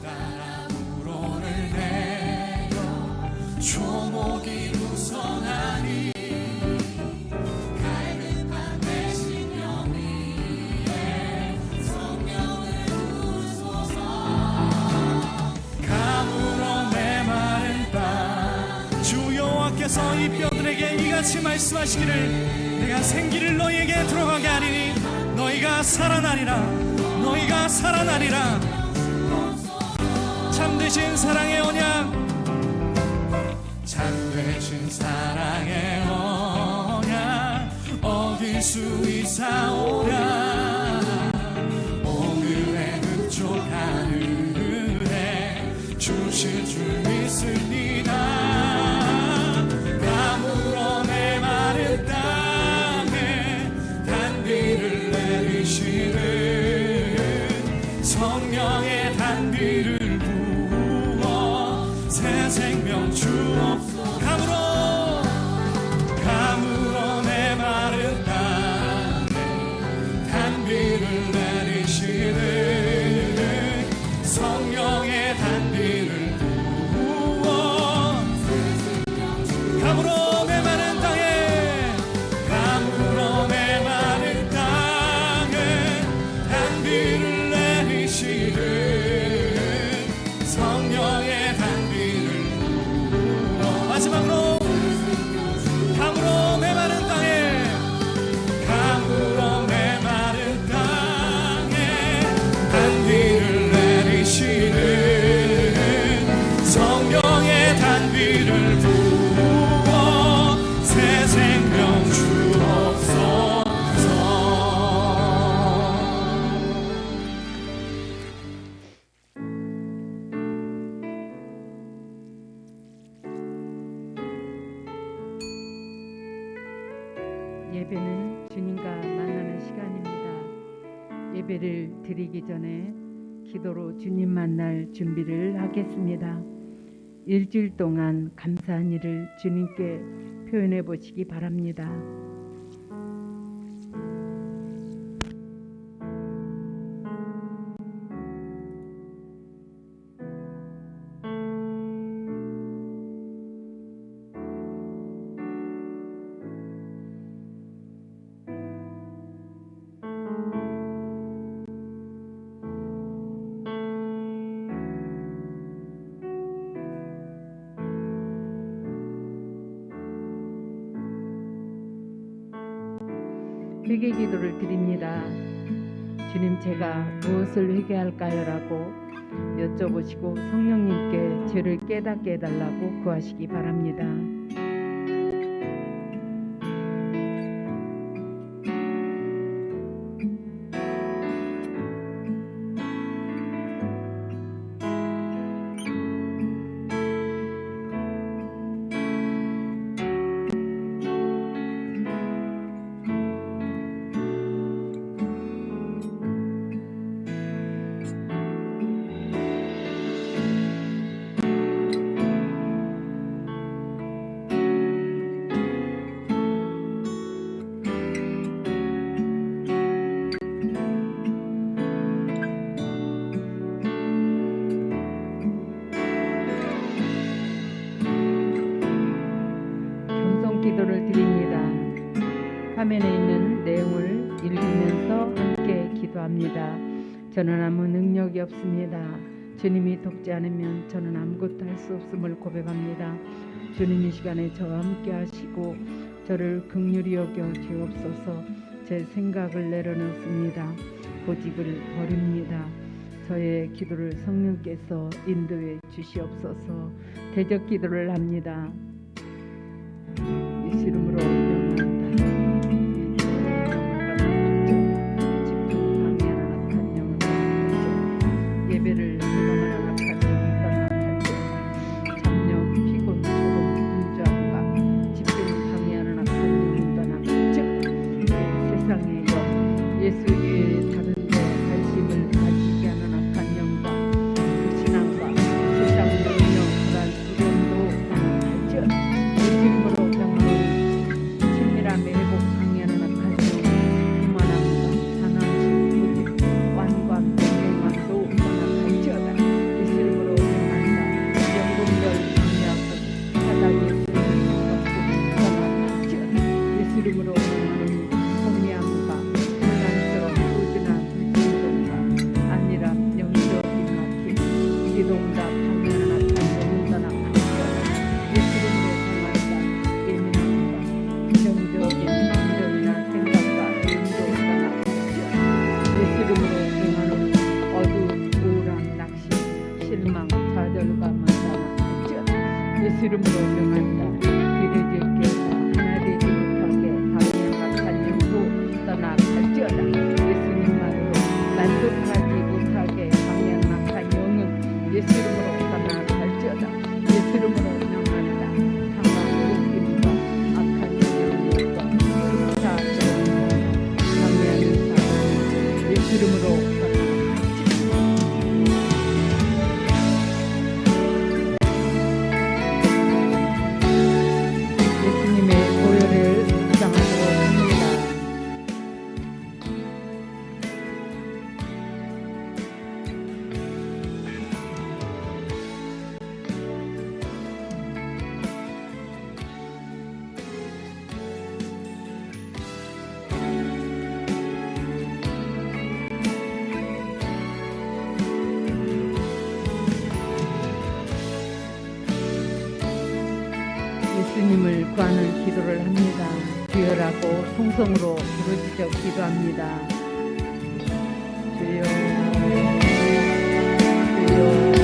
따라 우러를 내려 조목이 무성하니 갈급한 내 심령 위에 성령을 부소서. 가물어 메마른 땅 주 여호와께서 이 뼈들에게 이같이 말씀하시기를 내가 생기를 너희에게 들어가게 하리니 너희가 살아나리라. 너희가 살아나리라. 참되신 사랑의 언약, 참되신 사랑의 언약 어길 수 있사오랴. 오늘의 흑쪽 하늘에 주실 줄 믿습니다. 가물어 메마른 땅에 단비를 내리시는 성령의 단비를 새 생명 주옵소서. 가물어 메마른 땅에 단비를 내리시는 성령의 단비를 부어. 가물어 메마른 땅에 가물어 메마른 땅에 단비를 내리시는 성령의 마지막으로 가물어 메마른 땅에 가물어 메마른 땅에 단비를 내리시는 성령의 단비를 부어 새 생명 주옵소서. 예배는 주님과 만나는 시간입니다. 예배를 드리기 전에 기도로 주님 만날 준비를 하겠습니다. 일주일 동안 감사한 일을 주님께 표현해 보시기 바랍니다. 회개 기도를 드립니다. 주님, 제가 무엇을 회개할까요? 라고 여쭤보시고 성령님께 죄를 깨닫게 해달라고 구하시기 바랍니다. 기도를 드립니다. 화면에 있는 내용을 읽으면서 함께 기도합니다. 저는 아무 능력이 없습니다. 주님이 돕지 않으면 저는 아무것도 할 수 없음을 고백합니다. 주님, 이 시간에 저와 함께 하시고 저를 긍휼히 여겨 주옵소서. 제 생각을 내려놓습니다. 고집을 버립니다. 저의 기도를 성령께서 인도해 주시옵소서. 대적 기도를 합니다. 예수 이름으로 명한다. 집중 방해하는 악한 영을 예배를 해방하는 악한 영을 떠나갈 때 잠력, 피곤, 조롱, 분주함과 집중 방해하는 악한 영을 떠나갈 때 세상의 영, 예수 위에 다른 데 관심을 가지게 하는 악한 영과 불신앙과 세상 능력, 불안, 두려움도 떠나갈 때 예수 이름으로 기름으로 예수님의 보혈을 주장하도록 합니다. 예수님을 구하는 기도를 합니다. 주여라고 통성으로 부르짖어 기도합니다. 주여, 주여,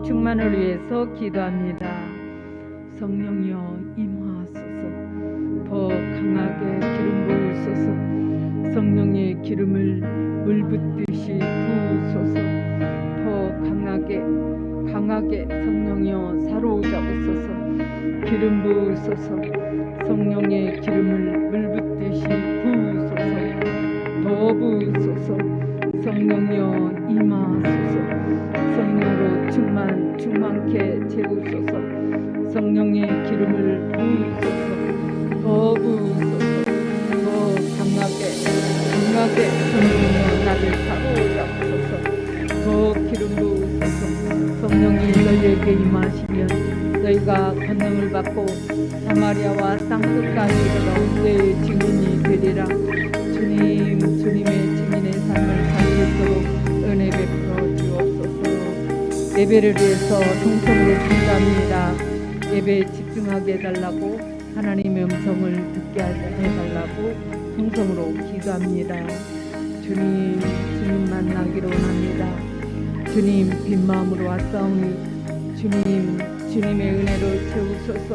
충만을 위해서 기도합니다. 성령이여 임하소서. 더 강하게 기름 부으소서. 성령의 기름을 물 붓듯이 부으소서. 더 강하게 성령이여 사로잡으소서. 기름 부으소서. 성령의 기름을 물 붓듯이 성령여 임하소서. 성령으로 충만케 채우소서. 성령의 기름을 부으소서. 더 부으소서. 더 강하게 성령여 나를 사로잡소서. 더 기름 부으소서. 성령이 너희에게 임하시면 너희가 권능을 받고 사마리아와 땅끝까지 이르러 내 증인이 되리라. 주님의 증인의 삶을 살 수 있도록 은혜 베풀어 주옵소서. 예배를 위해서 통성으로 기도합니다. 예배에 집중하게 해달라고, 하나님의 음성을 듣게 해달라고 통성으로 기도합니다. 주님 만나기로 원합니다. 주님 빈 마음으로 왔사오니 주님의 은혜로 채우소서.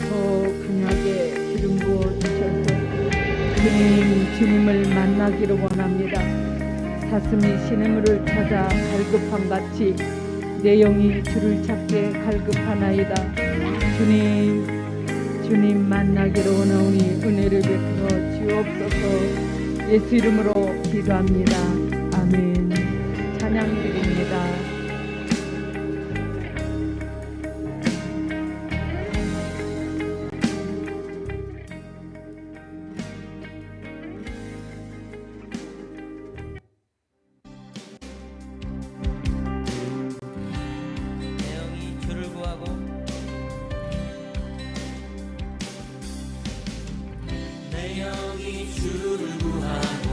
더 강하게 기름 부어 주셔서 주님을 만나기를 원합니다. 사슴이 시냇물을 찾아 갈급함 같이 내 영이 주를 찾게 갈급하나이다. 주님 만나기를 원하오니 은혜를 베풀어 주옵소서. 예수 이름으로 기도합니다. 아멘. 찬양 드립니다. 내 영이 주를 구하고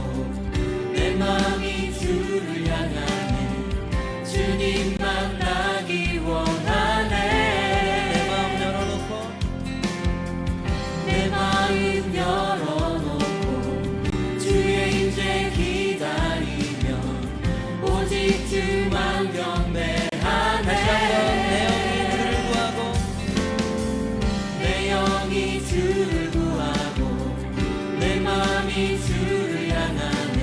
내 마음이 주를 향하네. 주님 만나기 원하네. 내 마음 열어놓고 주의 임재 기다리며 오직 주만 경배하네. 내 영이 주를 구하고 내 마음이 주를 향하네.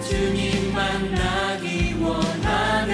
주님 만나기 원하네.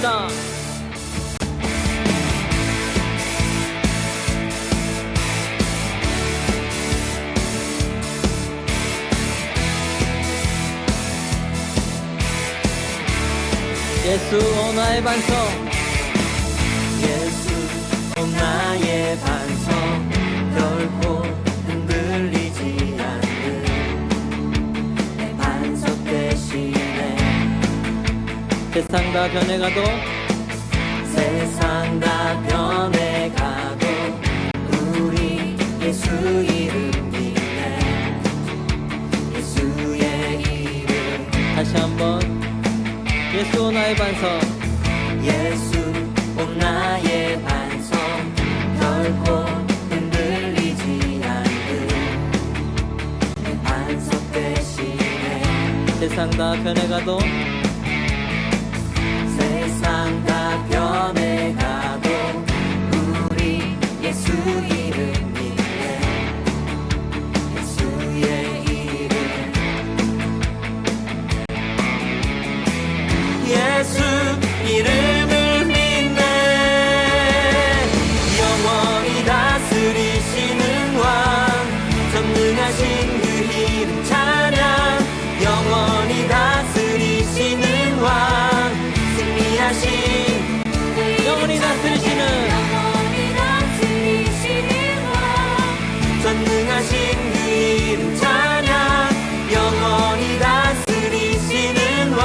찬송합니다. 예수 오 나의 반석, 예수 오 나의 반석 결코 흔들리지 않는 내 반석 대신에 세상 다 변해가도 세상 다 변해가도 우리 예수 이름 믿네 예수의 이름 다시 한번 예수 오 나의 반석, 예수 오 나의 반석 결코 흔들리지 않는 내 반석 대신에 세상 다 변해가도 세상 다 변해가도 우리 예수 이름 믿네 예수의 이름 예수 이름을 믿네 영원히 다스리시는 왕 전능하신 그 이름 찬양 영원히 다스리시는 왕 승리하신 영원히 다스리시는 전능하신 그 이름 찬양 영원히 다스리시는 왕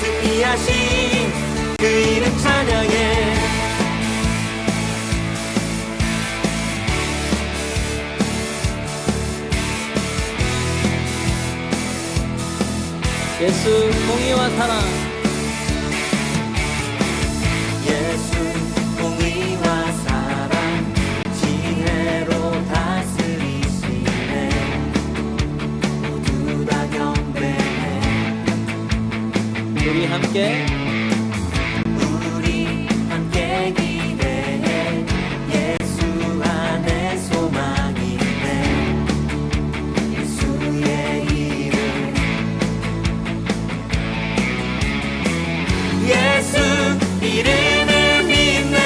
승리하신 그 이름 찬양해 예수 공의와 사랑, 예수 공의와 사랑 지혜로 다스리시네 모두 다 경배해 우리 함께 우리 함께 기대해 예수 안에 소망이 있네 예수의 이름 예수 이름을 믿네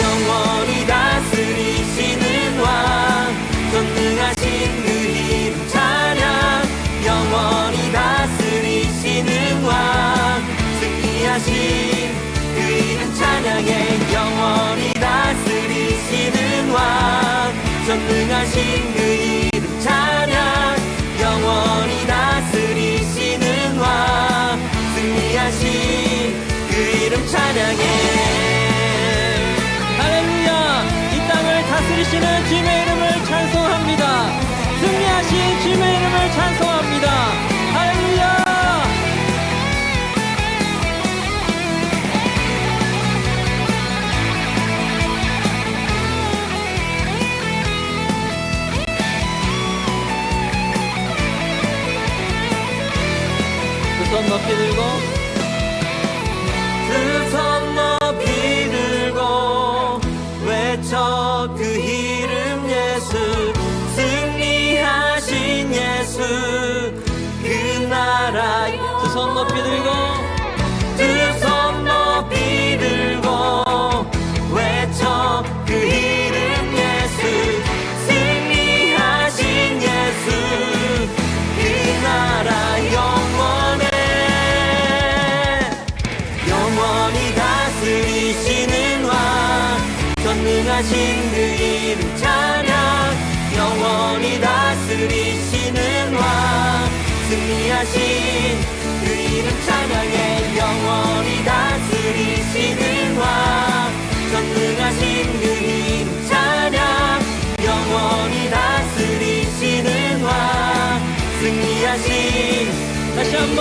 영원히 다스리시는 왕 전능하신 그 이름 찬양 영원히 다스리시는 왕 승리하신 그 이름 찬양해 영원히 다스리시는 왕 전능하신 그 이름 찬양 영원히 다스리시는 왕 승리하신 그 이름 찬양해 할렐루야. 이 땅을 다스리시는 주님의 이름을 찬송합니다. 승리하신 주님의 이름을 찬송합니다. 할렐루야. 두 손 높이 들고 두 손 높이 들고 외쳐 그 이름 예수 승리하신 예수 그 나라 두 손 높이 들고 두 손 높이 들고 외쳐 그 이름 예수 승리하신 예수 그 나라 영원해 영원히 다스리시는 왕 전능하신 그 이름 찬양 영원히 다스리시는 왕 승리하신 그 이름 찬양해 영원히 다스리시는 왕 전능하신 그 이름 찬양 영원히 다스리시는 왕 승리하신 다시 한번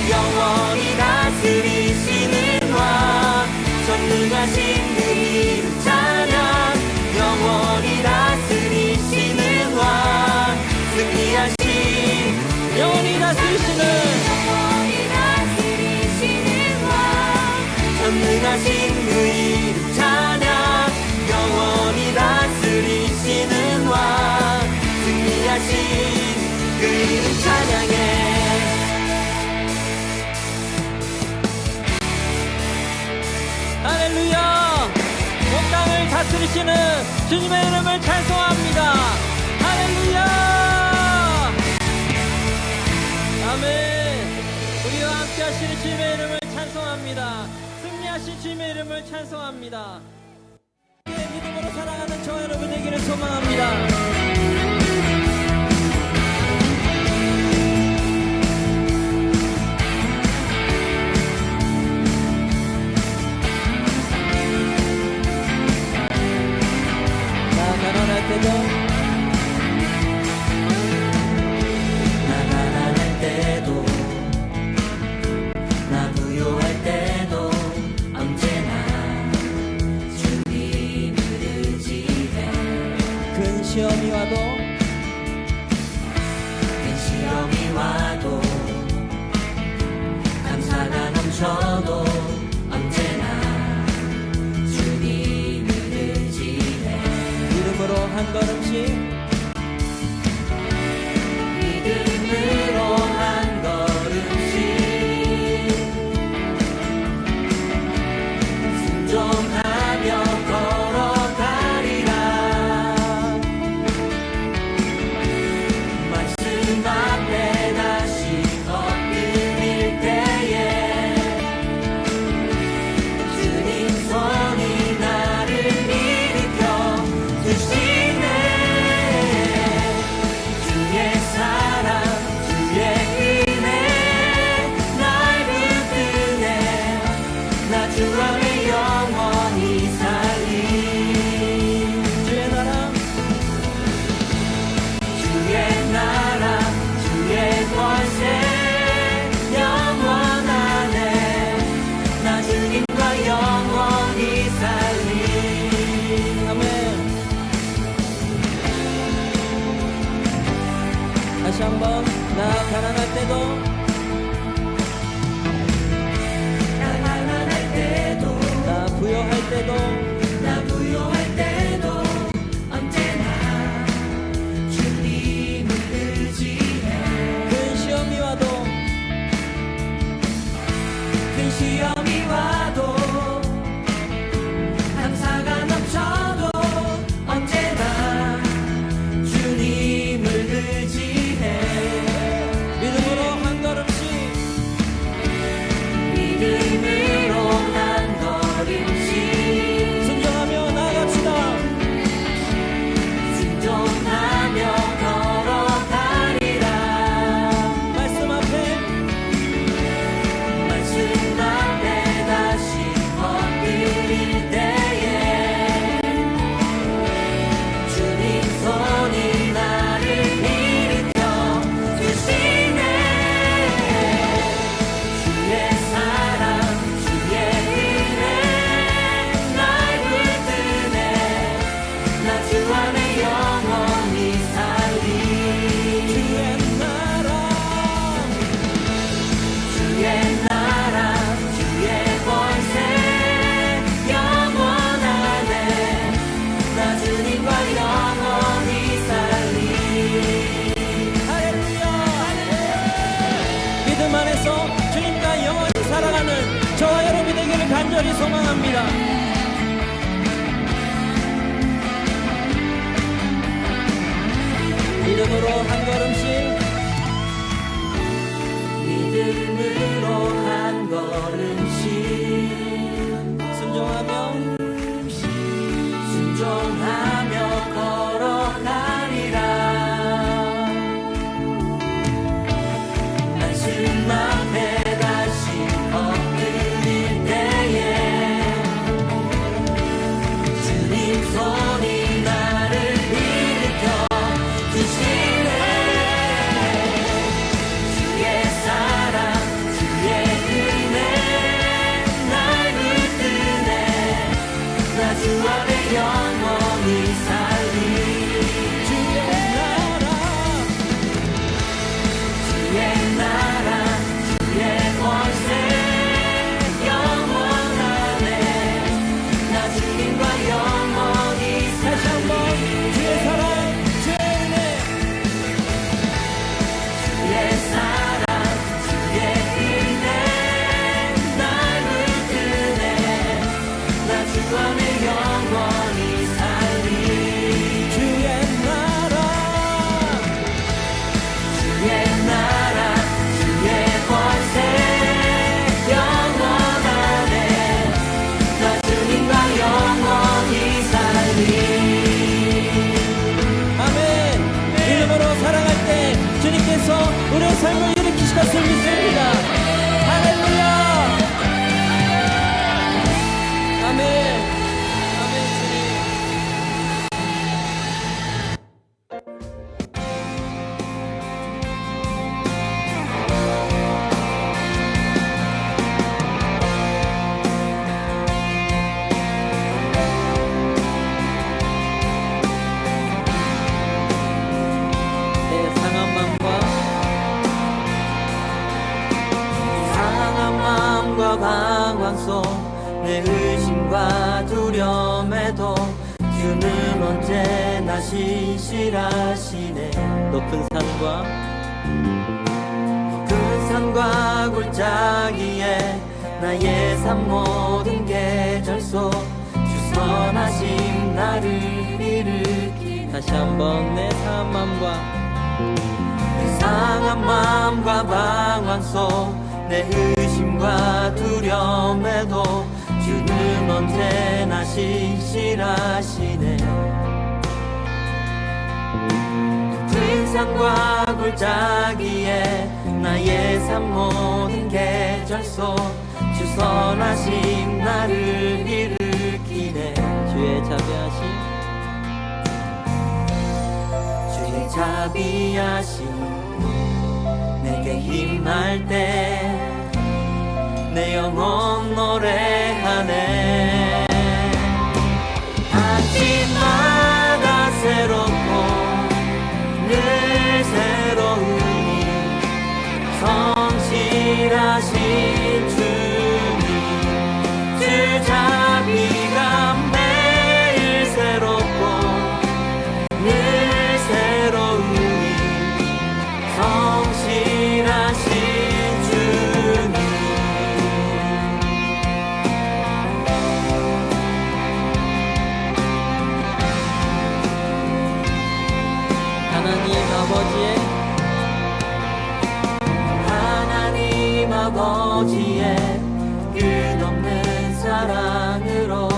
영원히 다스리시는 왕 전능하신 그 이름 찬양 영원히 다스리시는 왕 승리하신 영원히 다스리시는 전능하신 그 이름 찬양 영원히 다스리시는 왕 승리하신 그 이름 찬양해 다스리시는 주님의 이름을 찬송합니다. 할렐루야. 아멘. 우리와 함께 하시는 주님의 이름을 찬송합니다. 승리하신 주님의 이름을 찬송합니다. 믿음으로 살아가는 저와 여러분 되기를 소망합니다. 가난할 때도 나 가난할 때도 나 부요할 때도 언제나 주님을 의지해 큰 시험이 와도 큰 시험이 와도 감사가 넘쳐도 언제나 주님을 의지해 믿음으로 한 걸음씩 믿음으로 한 걸음씩 순종하며 걸어가리라 말씀 앞에 다시 엎드릴 때에 주님 손이 나를 일으켜 주시네 주의 사랑 주의 은혜 날 붙드네 나 주 안에 영원히 살리 주의 나라 주의 나라 주의 권세 영원하네 나 주님과 영원히 살리 아멘. 다시 한번 나 가난할 때도 나 가난할 때도 나 부요할 때도 나 부요할 때도 언제나 주님을 의지해 큰 시험이 와도 큰 시험이 와도 감사가 넘쳐도 언제나 주님을 의지해 믿음으로 한 걸음씩 믿음으로 한 걸음씩 순종하며 나아갑시다. 순종하며 걸어가리라 말씀 앞에 말씀 앞에 다시 엎드릴 때에 주님 손이 나를 일으켜 주시네 주의 사랑 주의 은혜 날 붙드네 나 주 안에 영원히 살리 주의 나라 주의 나라 주의 권세 영원하네 나 주님과 영원히 살리 할렐루야. 믿음 안에서 주님과 영원히 살아가는 저와 여러분 되기를 간절히 소망합니다. 믿음으로 한 걸음씩 믿음으로 한 걸음씩 순종하며 순종하며 걸어가리라 말씀 앞에 다시 엎드릴 때에 주님 손이 나를 일으켜 주시네 우리의 삶을 일으키실 것을 믿습니다. 할렐루야. 아멘. 아멘 주님. 내 상한 마음과 상한 마음과 방황 속 내 의심과 두려움에도 주는 언제나 신실하시네. 높은 산과 큰 산과 골짜기에 나의 삶 모든 계절 속 주 선하심 나를 일으키네. 다시 한번 내 상한 마음과 내 상한 마음과 방황 속 내 의심과 두려움에도 주는 언제나 신실하시네. 큰 산과 골짜기에 나의 삶 모든 계절 속 주 선하심 나를 일으키네. 주의 자비하심 주의 자비하심 내게 힘할 때 내 영혼 노래하네. 아침마다 새롭고 늘 새로우니 성실하신 주님 주 자비가 매일 새롭고 늘 새로우니 성실하신 주님. 하나님 아버지의 끝없는 사랑으로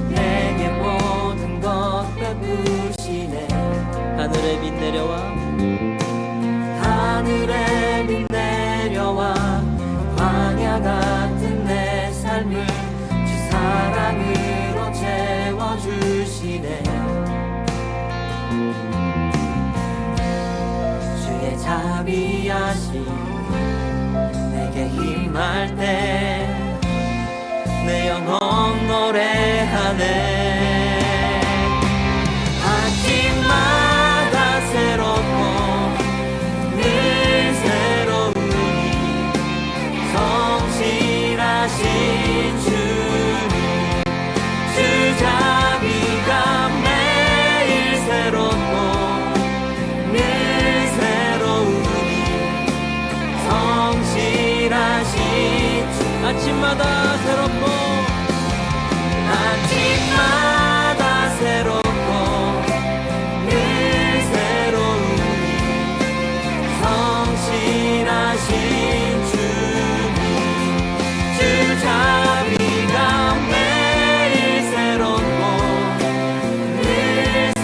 내게 모든 것 베푸시네. 하늘의 빛 내려와 하늘의 빛 내려와 광야 같은 내 삶을 주 사랑으로 채워주시네. 주의 자비하심 내게 힘할 때 내 영혼 노래하네. 아침마다 새롭고 늘 새로우니 성실하신 주님 주 자비가 매일 새롭고 늘 새로우니 성실하신 주. 아침마다 새롭고 아침마다 새롭고 늘 새로우니 성실하신 주님 주 자비가 매일 새롭고 늘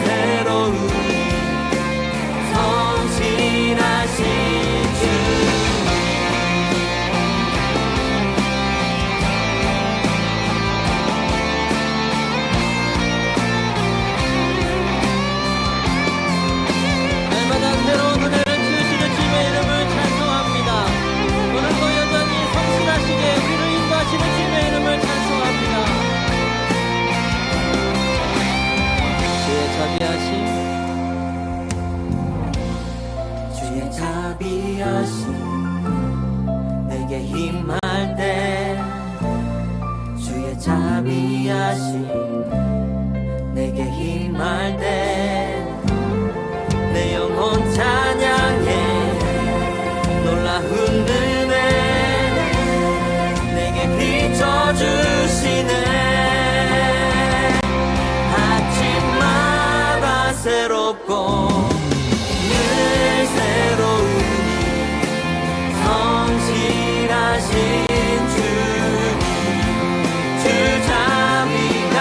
새로우니 성실하신 주님. 날마다 새로운 은혜를 주시는 주님의 이름을 찬송합니다. 오늘도 여전히 성실하시게 우리를 인도하시는 주님의 이름을 찬송합니다. 주의 자비하심 주의 자비하심 내게 힘할 때 주의 자비하심 내게 힘할 때 내 영혼 찬양해. 놀라운 은혜 내게 비춰주시네. 아침마다 새롭고 늘 새로우니 성실하신 주님 주 자비가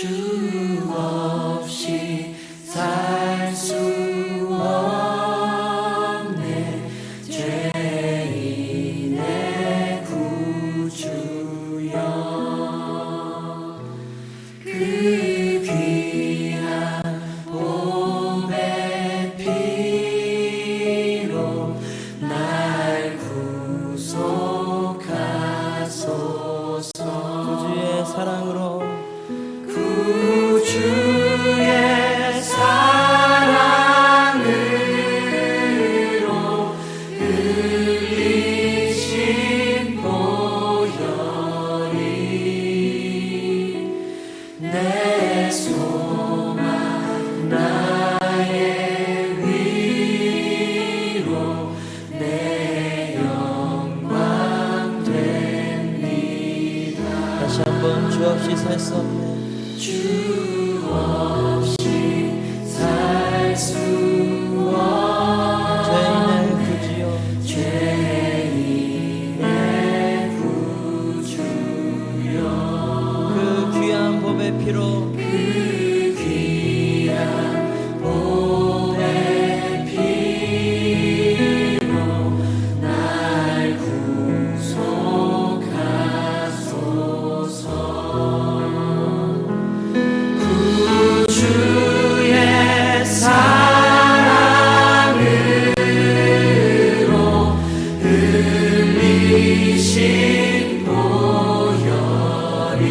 주 없이 살 수 없네 죄인의 구주여 그 귀한 보배 피로 날 구속하소서 구주의 사랑으로 구주의 사랑으로 흘리신 보혈이 내 소망 나의 위로 내 영광 됩니다. 다시 한번 주 없이 살 수 없네 주 없이 살 수 없네 죄인의 구주여 그 귀한 법의 피로 그 귀한 보배 피로 날 구속하소서 주의 사랑으로 흘리신 보혈이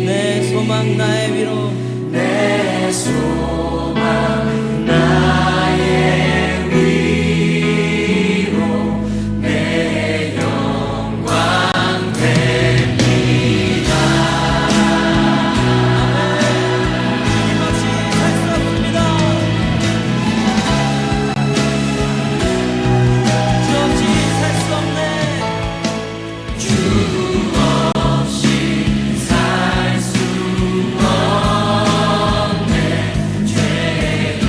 내 소망 나의 위로 내 소망 나의 위로 내 영광 됩니다. 주님 없이 살 수 없습니다 주 없이 살 수 없네 주 없이 살 수 없네 죄인의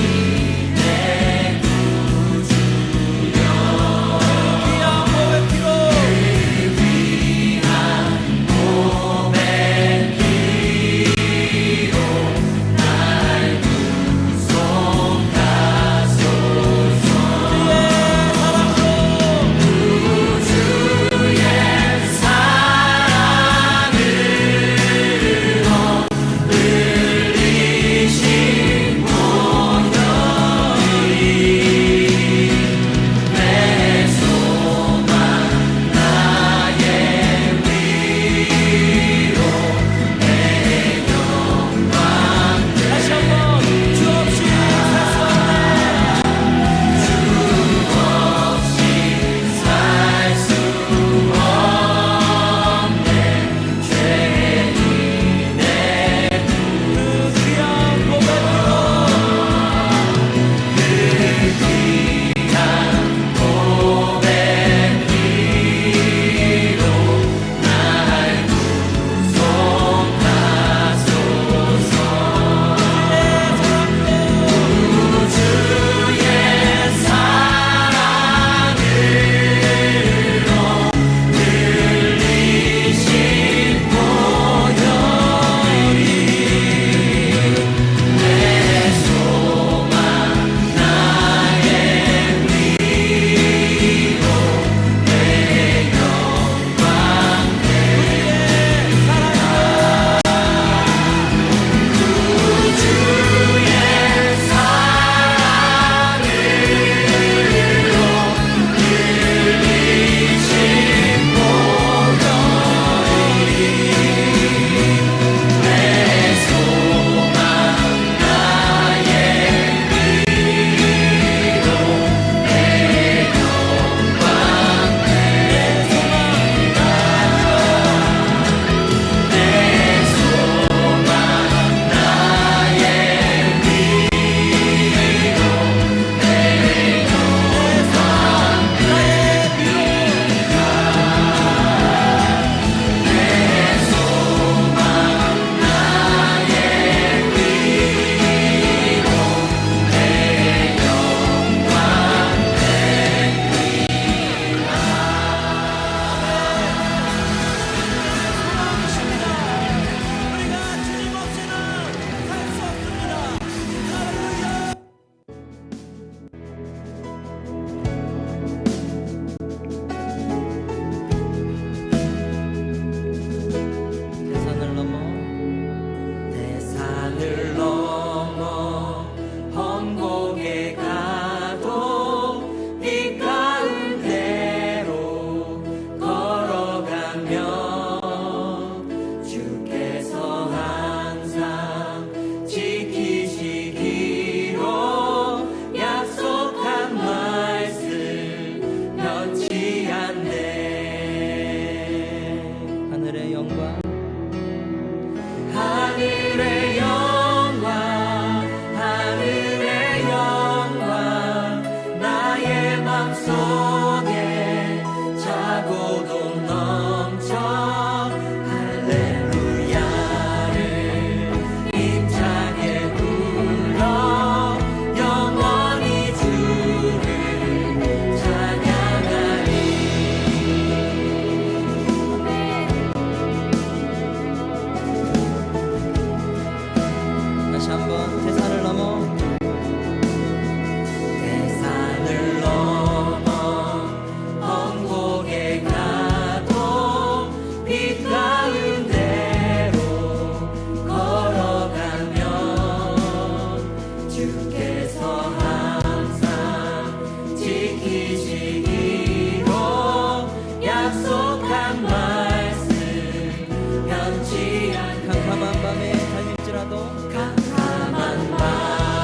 다시 한번 대산을 넘어 대산을 넘어 언곡에 가도 빛 가운데로 걸어가면 주께서 항상 지키시기로 약속한 말씀 변치 않게 캄캄한 밤에 달릴지라도 캄캄한 밤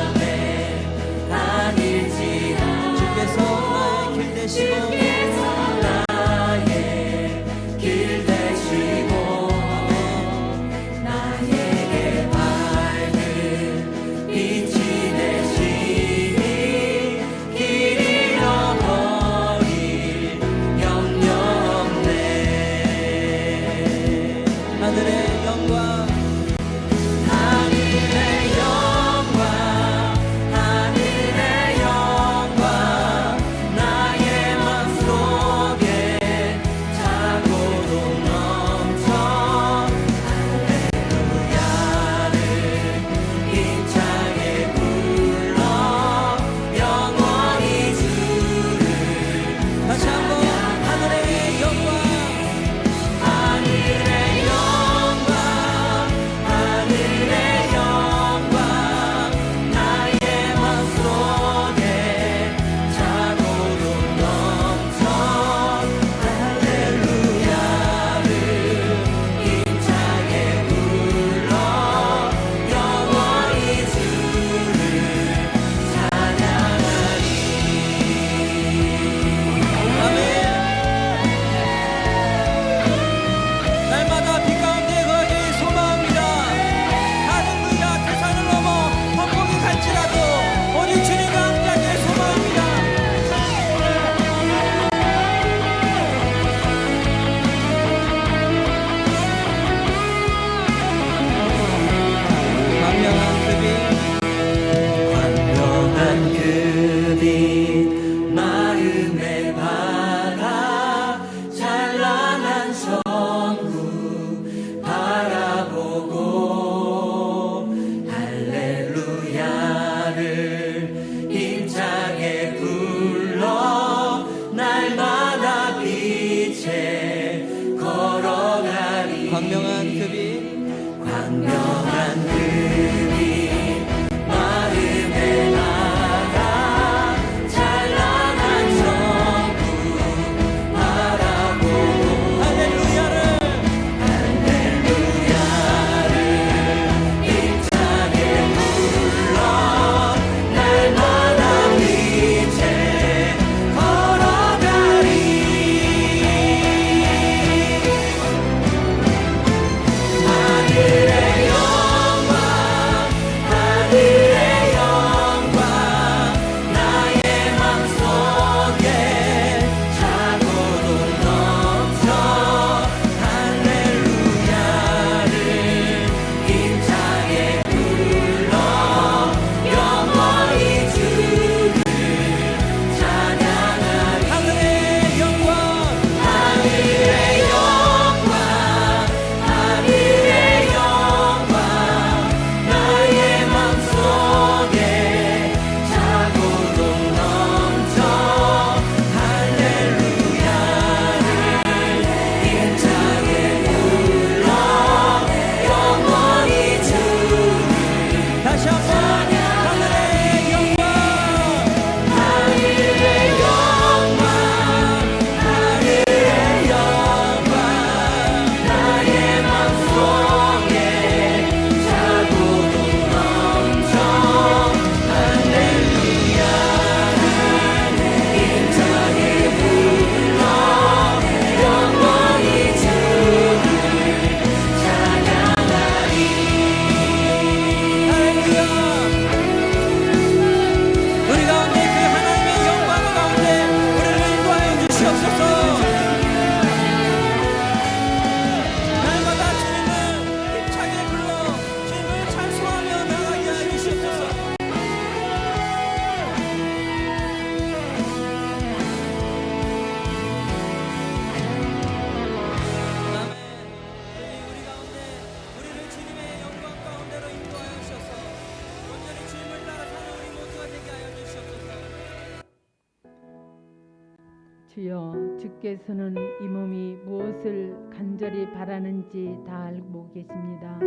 주여, 주께서는 이 몸이 무엇을 간절히 바라는지 다 알고 계십니다.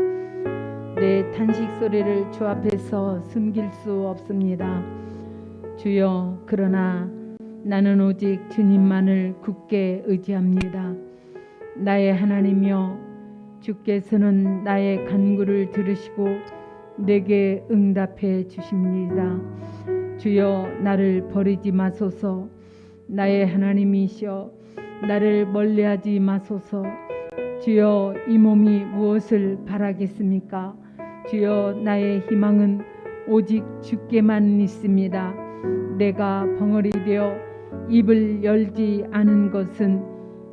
내 탄식 소리를 주 앞에서 숨길 수 없습니다. 주여, 그러나 나는 오직 주님만을 굳게 의지합니다. 나의 하나님이여, 주께서는 나의 간구를 들으시고 내게 응답해 주십니다. 주여, 나를 버리지 마소서. 나의 하나님이시여, 나를 멀리하지 마소서. 주여, 이 몸이 무엇을 바라겠습니까? 주여, 나의 희망은 오직 주께만 있습니다. 내가 벙어리 되어 입을 열지 않은 것은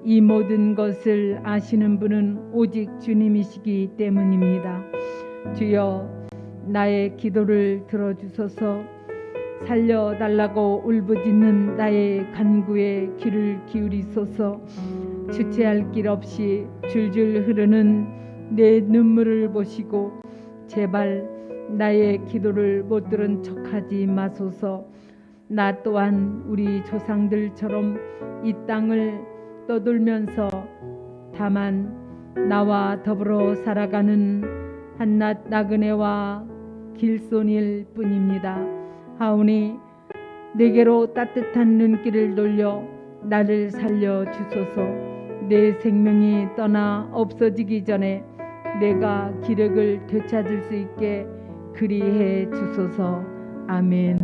이 모든 것을 아시는 분은 오직 주님이시기 때문입니다. 주여, 나의 기도를 들어주소서. 살려달라고 울부짖는 나의 간구에 귀를 기울이소서. 주체할 길 없이 줄줄 흐르는 내 눈물을 보시고 제발 나의 기도를 못 들은 척하지 마소서. 나 또한 우리 조상들처럼 이 땅을 떠돌면서 다만 나와 더불어 살아가는 한낱 나그네와 길손일 뿐입니다. 하오니 내게로 따뜻한 눈길을 돌려 나를 살려 주소서. 내 생명이 떠나 없어지기 전에 내가 기력을 되찾을 수 있게 그리해 주소서. 아멘.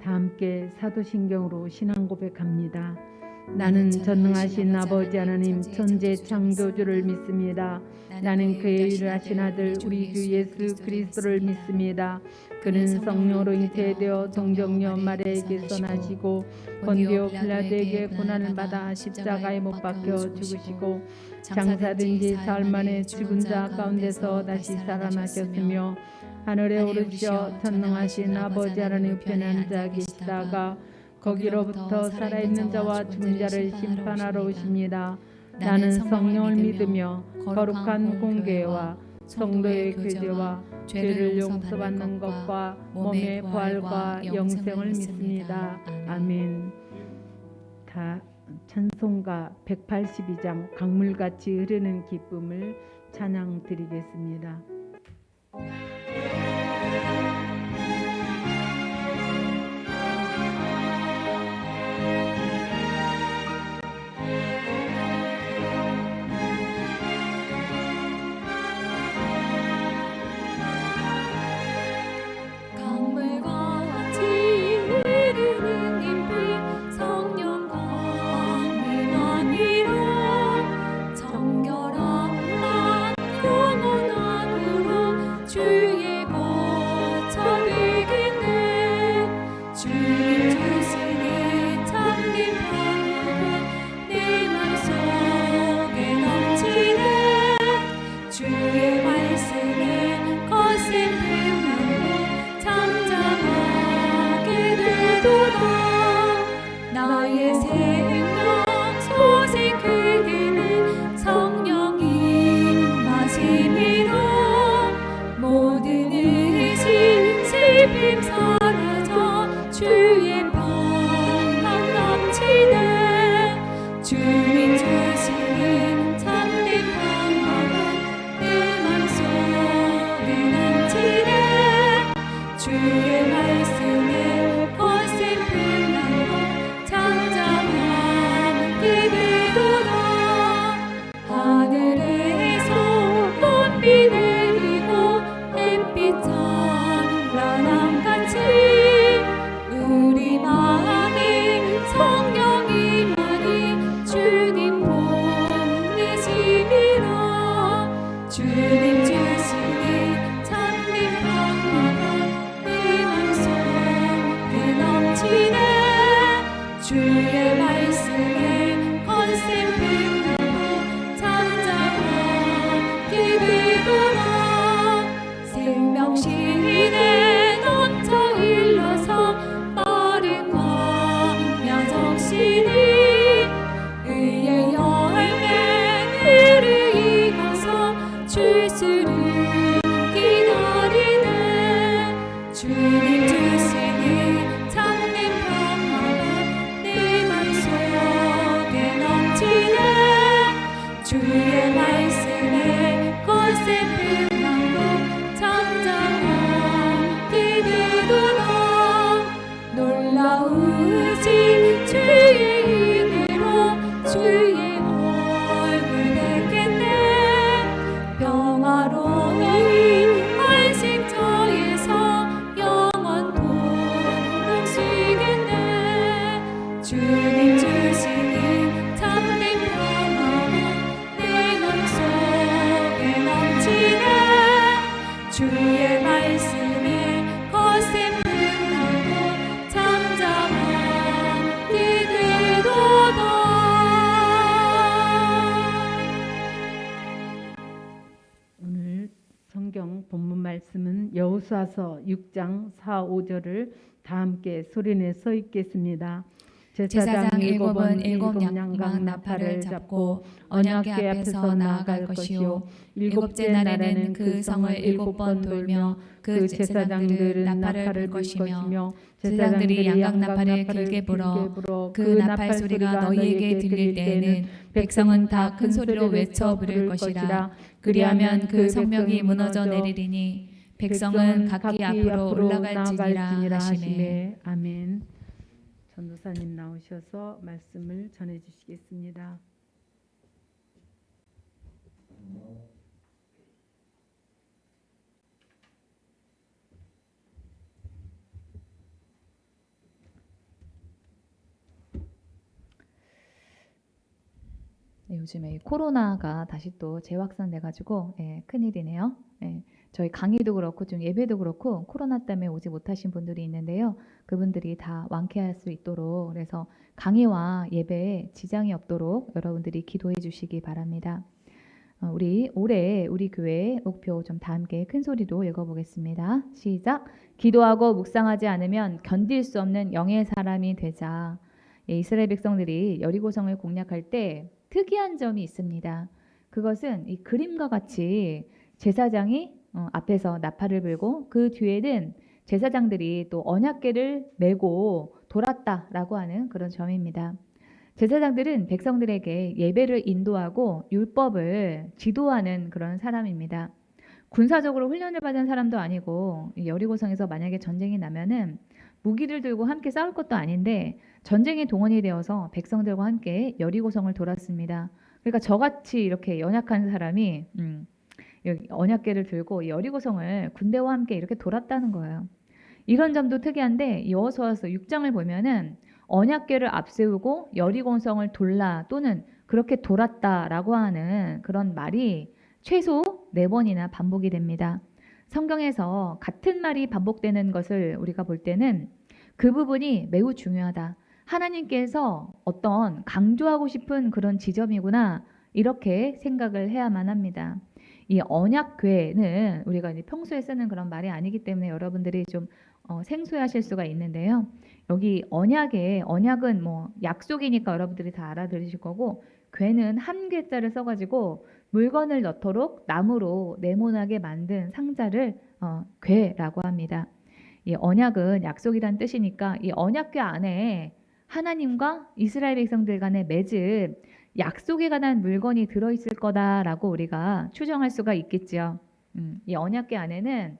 다 함께 사도신경으로 신앙 고백합니다. 나는 전능하신 아버지 하나님 천재 창조주를 믿습니다. 나는 그의 일하신 아들 우리 주 예수 그리스도를 믿습니다. 그는 성령으로 잉태되어 동정녀 마리아에게서 나시고 본디오 빌라도에게 고난을 받아 십자가에 못 박혀 죽으시고 장사된 지 사흘 만에 죽은 자 가운데서 다시 살아나셨으며 하늘에 오르시어 전능하신 아버지 하나님 우편에 앉아 계시다가 거기로부터 살아있는 자와 죽은 자를 심판하러 오십니다. 나는 성령을 믿으며 거룩한 공회와 성도의 교제와 죄를 용서받는 것과 몸의 부활과 영생을 믿습니다. 아멘. 다 찬송가 182장 강물같이 흐르는 기쁨을 찬양 드리겠습니다. 주여 성경 본문 말씀은 여호수아서 6장 4, 5절을 다 함께 소리내서 읽겠습니다. 제사장 일곱은 일곱 양방 나팔을 잡고 언약궤 앞에서 나아갈 것이요 일곱째 날에는 그 성을 일곱 번 돌며 그 제사장들은 나팔을 불 것이며 제사장들이 양각 나팔을 길게 불어 그 나팔 소리가 너희에게 들릴 때에는 백성은 다 큰 소리로 외쳐 부를 것이라. 그리하면 그 성벽이 무너져 내리리니 백성은 각기 앞으로 올라갈지니라 하시매. 아멘. 전도사님 나오셔서 말씀을 전해 주시겠습니다. 네, 요즘에 이 코로나가 다시 또 재확산돼가지고 큰일이네요. 저희 강의도 그렇고 좀 예배도 그렇고 코로나 때문에 오지 못하신 분들이 있는데요. 그분들이 다 완쾌할 수 있도록 그래서 강의와 예배에 지장이 없도록 여러분들이 기도해 주시기 바랍니다. 우리 올해 우리 교회 목표 좀 다 함께 큰 소리로 읽어보겠습니다. 시작. 기도하고 묵상하지 않으면 견딜 수 없는 영의 사람이 되자. 이스라엘 백성들이 여리고성을 공략할 때 특이한 점이 있습니다. 그것은 이 그림과 같이 제사장이 앞에서 나팔을 불고 그 뒤에는 제사장들이 또 언약궤를 메고 돌았다라고 하는 그런 점입니다. 제사장들은 백성들에게 예배를 인도하고 율법을 지도하는 그런 사람입니다. 군사적으로 훈련을 받은 사람도 아니고 여리고성에서 만약에 전쟁이 나면은 무기를 들고 함께 싸울 것도 아닌데 전쟁에 동원이 되어서 백성들과 함께 여리고성을 돌았습니다. 그러니까 저같이 이렇게 연약한 사람이 언약궤를 들고 여리고성을 군대와 함께 이렇게 돌았다는 거예요. 이런 점도 특이한데 여호수아서 6장을 보면은 언약궤를 앞세우고 여리고성을 돌라 또는 그렇게 돌았다라고 하는 그런 말이 최소 4번이나 반복이 됩니다. 성경에서 같은 말이 반복되는 것을 우리가 볼 때는 그 부분이 매우 중요하다. 하나님께서 어떤 강조하고 싶은 그런 지점이구나 이렇게 생각을 해야만 합니다. 이 언약궤는 우리가 이제 평소에 쓰는 그런 말이 아니기 때문에 여러분들이 좀 생소해하실 수가 있는데요. 여기 언약은 뭐 약속이니까 여러분들이 다 알아들으실 거고 궤는 한 궤자를 써가지고 물건을 넣도록 나무로 네모나게 만든 상자를 궤라고 합니다. 이 언약은 약속이란 뜻이니까 이 언약궤 안에 하나님과 이스라엘 백성들 간에 맺은 약속에 관한 물건이 들어있을 거다라고 우리가 추정할 수가 있겠죠. 이 언약궤 안에는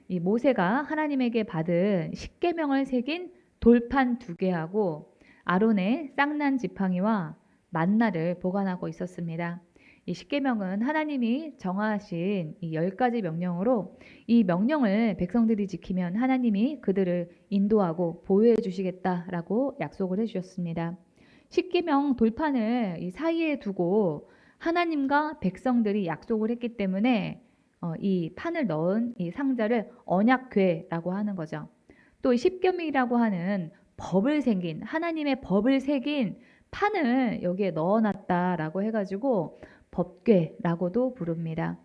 이 모세가 하나님에게 받은 십계명을 새긴 돌판 2개하고 아론의 쌍난 지팡이와 만나를 보관하고 있었습니다. 이 십계명은 하나님이 정하신 이 10가지 명령으로 이 명령을 백성들이 지키면 하나님이 그들을 인도하고 보호해 주시겠다라고 약속을 해주셨습니다. 십계명 돌판을 이 사이에 두고 하나님과 백성들이 약속을 했기 때문에 이 판을 넣은 이 상자를 언약궤라고 하는 거죠. 또 이 십계명이라고 하는 법을 새긴 하나님의 법을 새긴 판을 여기에 넣어놨다라고 해가지고 법궤라고도 부릅니다.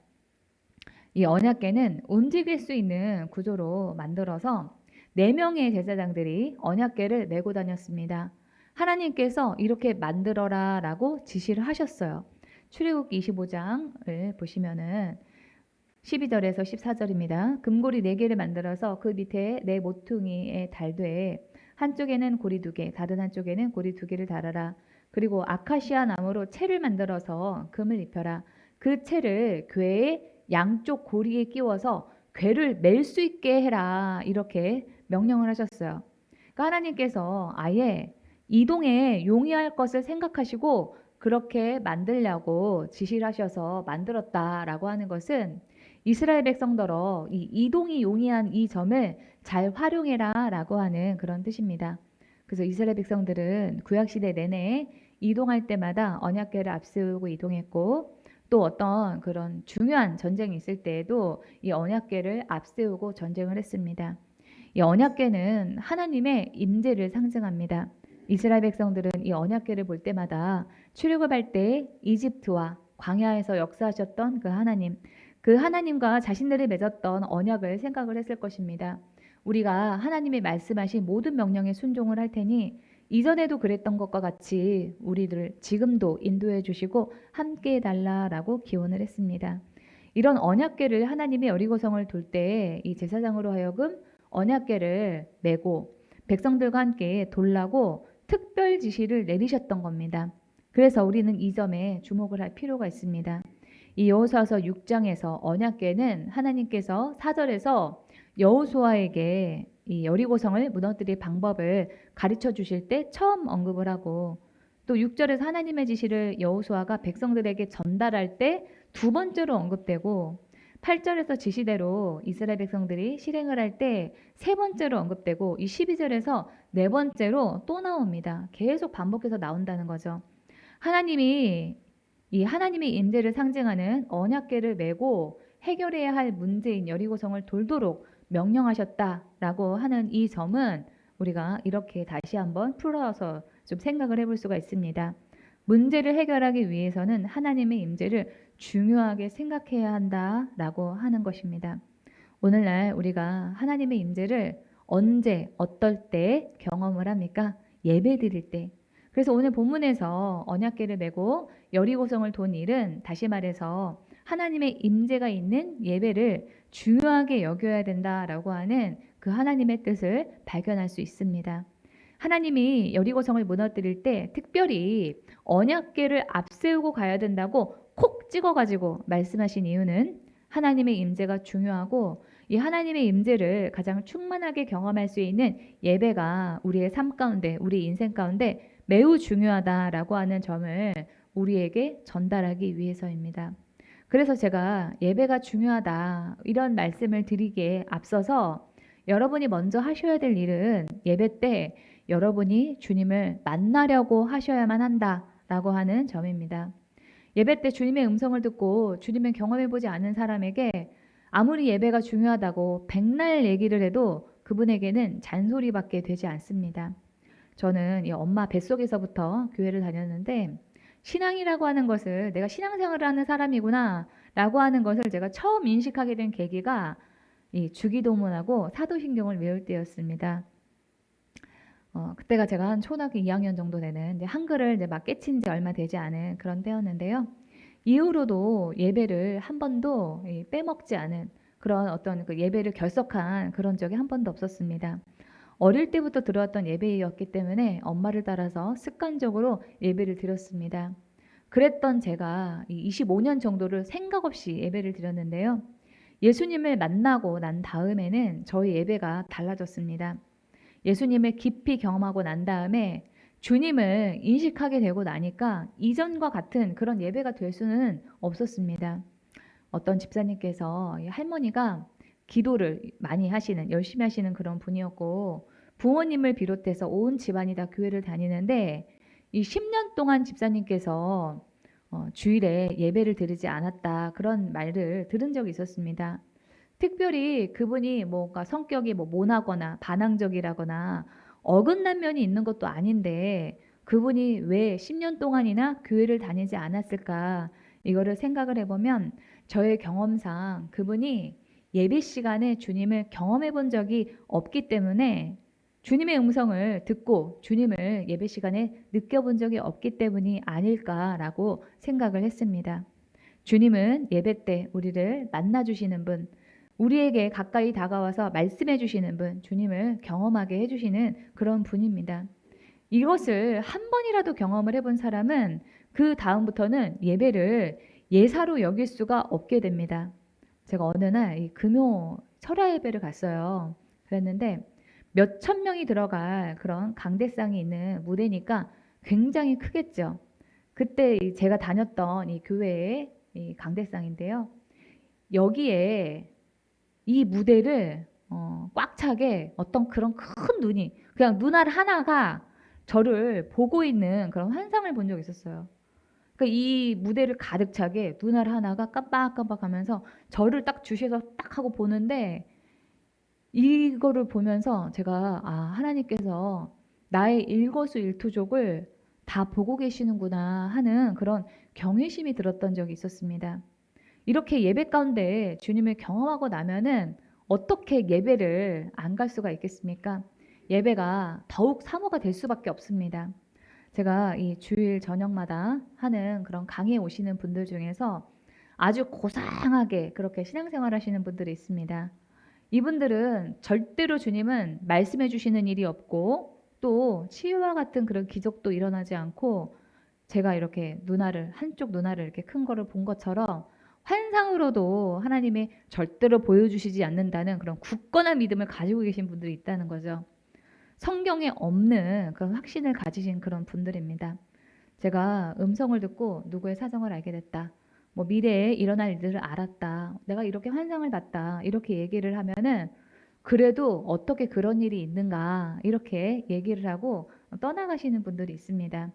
이 언약궤는 움직일 수 있는 구조로 만들어서 4명의 제사장들이 언약궤를 메고 다녔습니다. 하나님께서 이렇게 만들어라 라고 지시를 하셨어요. 출애굽기 25장을 보시면은 12절에서 14절입니다. 금고리 4개를 만들어서 그 밑에 4 모퉁이에 달되 한쪽에는 고리 2개, 다른 한쪽에는 고리 2개를 달아라. 그리고 아카시아 나무로 채를 만들어서 금을 입혀라. 그 채를 궤의 양쪽 고리에 끼워서 궤를 멜 수 있게 해라. 이렇게 명령을 하셨어요. 그러니까 하나님께서 아예 이동에 용이할 것을 생각하시고 그렇게 만들려고 지시를 하셔서 만들었다라고 하는 것은 이스라엘 백성더러 이 이동이 용이한 이 점을 잘 활용해라 라고 하는 그런 뜻입니다. 그래서 이스라엘 백성들은 구약시대 내내 이동할 때마다 언약궤를 앞세우고 이동했고 또 어떤 그런 중요한 전쟁이 있을 때에도 이 언약궤를 앞세우고 전쟁을 했습니다. 이 언약궤는 하나님의 임재를 상징합니다. 이스라엘 백성들은 이 언약궤를 볼 때마다 출애굽할 때 이집트와 광야에서 역사하셨던 그 하나님, 그 하나님과 자신들이 맺었던 언약을 생각을 했을 것입니다. 우리가 하나님이 말씀하신 모든 명령에 순종을 할 테니 이전에도 그랬던 것과 같이 우리들 지금도 인도해 주시고 함께 해달라라고 기원을 했습니다. 이런 언약궤를 하나님이 여리고성을 돌 때 이 제사장으로 하여금 언약궤를 메고 백성들과 함께 돌라고 특별 지시를 내리셨던 겁니다. 그래서 우리는 이 점에 주목을 할 필요가 있습니다. 이 여호수아서 6장에서 언약궤는 하나님께서 4절에서 여호수아에게 이 여리고성을 무너뜨릴 방법을 가르쳐 주실 때 처음 언급을 하고, 또 6절에서 하나님의 지시를 여호수아가 백성들에게 전달할 때 두 번째로 언급되고, 8절에서 지시대로 이스라엘 백성들이 실행을 할 때 세 번째로 언급되고, 이 12절에서 네 번째로 또 나옵니다. 계속 반복해서 나온다는 거죠. 하나님이 이 하나님의 임재를 상징하는 언약궤를 메고 해결해야 할 문제인 여리고성을 돌도록 명령하셨다라고 하는 이 점은 우리가 이렇게 다시 한번 풀어서 좀 생각을 해볼 수가 있습니다. 문제를 해결하기 위해서는 하나님의 임재를 중요하게 생각해야 한다라고 하는 것입니다. 오늘날 우리가 하나님의 임재를 언제 어떨 때 경험을 합니까? 예배 드릴 때. 그래서 오늘 본문에서 언약궤를 메고 여리고성을 돈 일은 다시 말해서 하나님의 임재가 있는 예배를 중요하게 여겨야 된다라고 하는 그 하나님의 뜻을 발견할 수 있습니다. 하나님이 여리고성을 무너뜨릴 때 특별히 언약궤를 앞세우고 가야 된다고 콕 찍어가지고 말씀하신 이유는 하나님의 임재가 중요하고, 이 하나님의 임재를 가장 충만하게 경험할 수 있는 예배가 우리의 삶 가운데, 우리 인생 가운데 매우 중요하다라고 하는 점을 우리에게 전달하기 위해서입니다. 그래서 제가 예배가 중요하다 이런 말씀을 드리기에 앞서서 여러분이 먼저 하셔야 될 일은 예배 때 여러분이 주님을 만나려고 하셔야만 한다라고 하는 점입니다. 예배 때 주님의 음성을 듣고 주님을 경험해보지 않은 사람에게 아무리 예배가 중요하다고 백날 얘기를 해도 그분에게는 잔소리밖에 되지 않습니다. 저는 이 엄마 뱃속에서부터 교회를 다녔는데, 신앙이라고 하는 것을 내가 신앙생활을 하는 사람이구나 라고 하는 것을 제가 처음 인식하게 된 계기가 이 주기도문하고 사도신경을 외울 때였습니다. 그때가 제가 한 초등학교 2학년 정도 되는 이제 한글을 이제 막 깨친 지 얼마 되지 않은 그런 때였는데요. 이후로도 예배를 한 번도 빼먹지 않은 그런 어떤 그 예배를 결석한 그런 적이 한 번도 없었습니다. 어릴 때부터 들어왔던 예배였기 때문에 엄마를 따라서 습관적으로 예배를 드렸습니다. 그랬던 제가 25년 정도를 생각 없이 예배를 드렸는데요. 예수님을 만나고 난 다음에는 저희 예배가 달라졌습니다. 예수님을 깊이 경험하고 난 다음에 주님을 인식하게 되고 나니까 이전과 같은 그런 예배가 될 수는 없었습니다. 어떤 집사님께서 할머니가 기도를 많이 하시는, 열심히 하시는 그런 분이었고, 부모님을 비롯해서 온 집안이 다 교회를 다니는데 이 10년 동안 집사님께서 주일에 예배를 드리지 않았다 그런 말을 들은 적이 있었습니다. 특별히 그분이 뭔가 성격이 모나거나 반항적이라거나 어긋난 면이 있는 것도 아닌데 그분이 왜 10년 동안이나 교회를 다니지 않았을까, 이거를 생각을 해보면 저의 경험상 그분이 예배 시간에 주님을 경험해 본 적이 없기 때문에, 주님의 음성을 듣고 주님을 예배 시간에 느껴본 적이 없기 때문이 아닐까라고 생각을 했습니다. 주님은 예배 때 우리를 만나주시는 분, 우리에게 가까이 다가와서 말씀해 주시는 분, 주님을 경험하게 해주시는 그런 분입니다. 이것을 한 번이라도 경험을 해본 사람은 그 다음부터는 예배를 예사로 여길 수가 없게 됩니다. 제가 어느 날 이 금요 철야 예배를 갔어요. 그랬는데 몇천 명이 들어갈 그런 강대상이 있는 무대니까 굉장히 크겠죠. 그때 제가 다녔던 이 교회의 이 강대상인데요. 여기에 이 무대를 꽉 차게 어떤 그런 큰 눈이, 그냥 눈 알 하나가 저를 보고 있는 그런 환상을 본 적이 있었어요. 그러니까 이 무대를 가득 차게 눈 알 하나가 깜빡깜빡하면서 저를 딱 주시해서 딱 하고 보는데, 이거를 보면서 제가 하나님께서 나의 일거수일투족을 다 보고 계시는구나 하는 그런 경외심이 들었던 적이 있었습니다. 이렇게 예배 가운데 주님을 경험하고 나면은 어떻게 예배를 안 갈 수가 있겠습니까? 예배가 더욱 사모가 될 수밖에 없습니다. 제가 이 주일 저녁마다 하는 그런 강의에 오시는 분들 중에서 아주 고상하게 그렇게 신앙생활 하시는 분들이 있습니다. 이분들은 절대로 주님은 말씀해 주시는 일이 없고 또 치유와 같은 그런 기적도 일어나지 않고 제가 이렇게 한쪽 눈알을 이렇게 큰 거를 본 것처럼 환상으로도 하나님이 절대로 보여주시지 않는다는 그런 굳건한 믿음을 가지고 계신 분들이 있다는 거죠. 성경에 없는 그런 확신을 가지신 그런 분들입니다. 제가 음성을 듣고 누구의 사정을 알게 됐다. 뭐 미래에 일어날 일들을 알았다. 내가 이렇게 환상을 봤다. 이렇게 얘기를 하면은 그래도 어떻게 그런 일이 있는가 이렇게 얘기를 하고 떠나가시는 분들이 있습니다.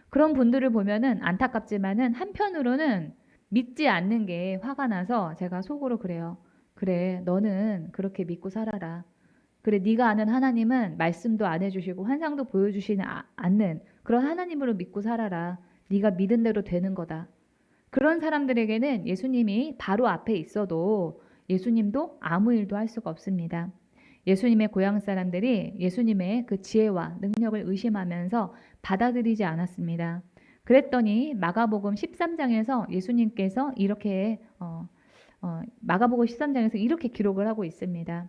그런 분들을 보면은 안타깝지만은 한편으로는 믿지 않는 게 화가 나서 제가 속으로 그래요. 그래, 너는 그렇게 믿고 살아라. 그래, 네가 아는 하나님은 말씀도 안 해주시고 환상도 보여주시지 않는 그런 하나님으로 믿고 살아라. 네가 믿은 대로 되는 거다. 그런 사람들에게는 예수님이 바로 앞에 있어도 예수님도 아무 일도 할 수가 없습니다. 예수님의 고향 사람들이 예수님의 그 지혜와 능력을 의심하면서 받아들이지 않았습니다. 그랬더니 마가복음 13장에서 예수님께서 이렇게 마가복음 13장에서 이렇게 기록을 하고 있습니다.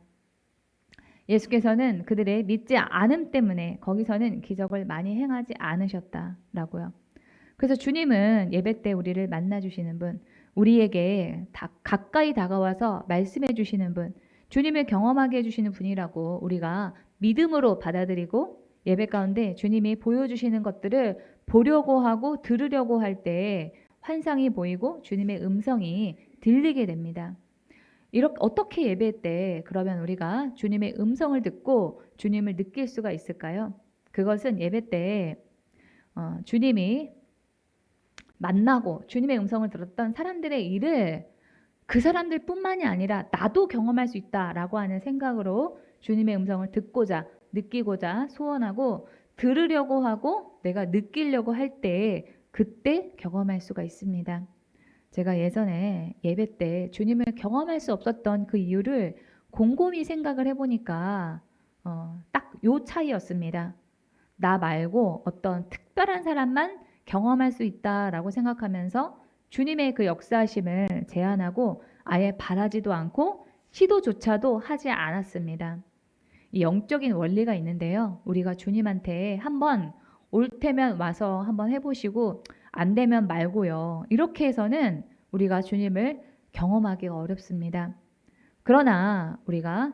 예수께서는 그들의 믿지 않음 때문에 거기서는 기적을 많이 행하지 않으셨다라고요. 그래서 주님은 예배 때 우리를 만나주시는 분, 우리에게 가까이 다가와서 말씀해 주시는 분, 주님을 경험하게 해주시는 분이라고 우리가 믿음으로 받아들이고 예배 가운데 주님이 보여주시는 것들을 보려고 하고 들으려고 할 때 환상이 보이고 주님의 음성이 들리게 됩니다. 이렇게 어떻게 예배 때 그러면 우리가 주님의 음성을 듣고 주님을 느낄 수가 있을까요? 그것은 예배 때 주님이 만나고 주님의 음성을 들었던 사람들의 일을 그 사람들뿐만이 아니라 나도 경험할 수 있다라고 하는 생각으로 주님의 음성을 듣고자 느끼고자 소원하고 들으려고 하고 내가 느끼려고 할 때 그때 경험할 수가 있습니다. 제가 예전에 예배 때 주님을 경험할 수 없었던 그 이유를 곰곰이 생각을 해보니까 딱 요 차이였습니다. 나 말고 어떤 특별한 사람만 경험할 수 있다라고 생각하면서 주님의 그 역사하심을 제한하고 아예 바라지도 않고 시도조차도 하지 않았습니다. 이 영적인 원리가 있는데요. 우리가 주님한테 한번 올 테면 와서 한번 해보시고 안 되면 말고요. 이렇게 해서는 우리가 주님을 경험하기가 어렵습니다. 그러나 우리가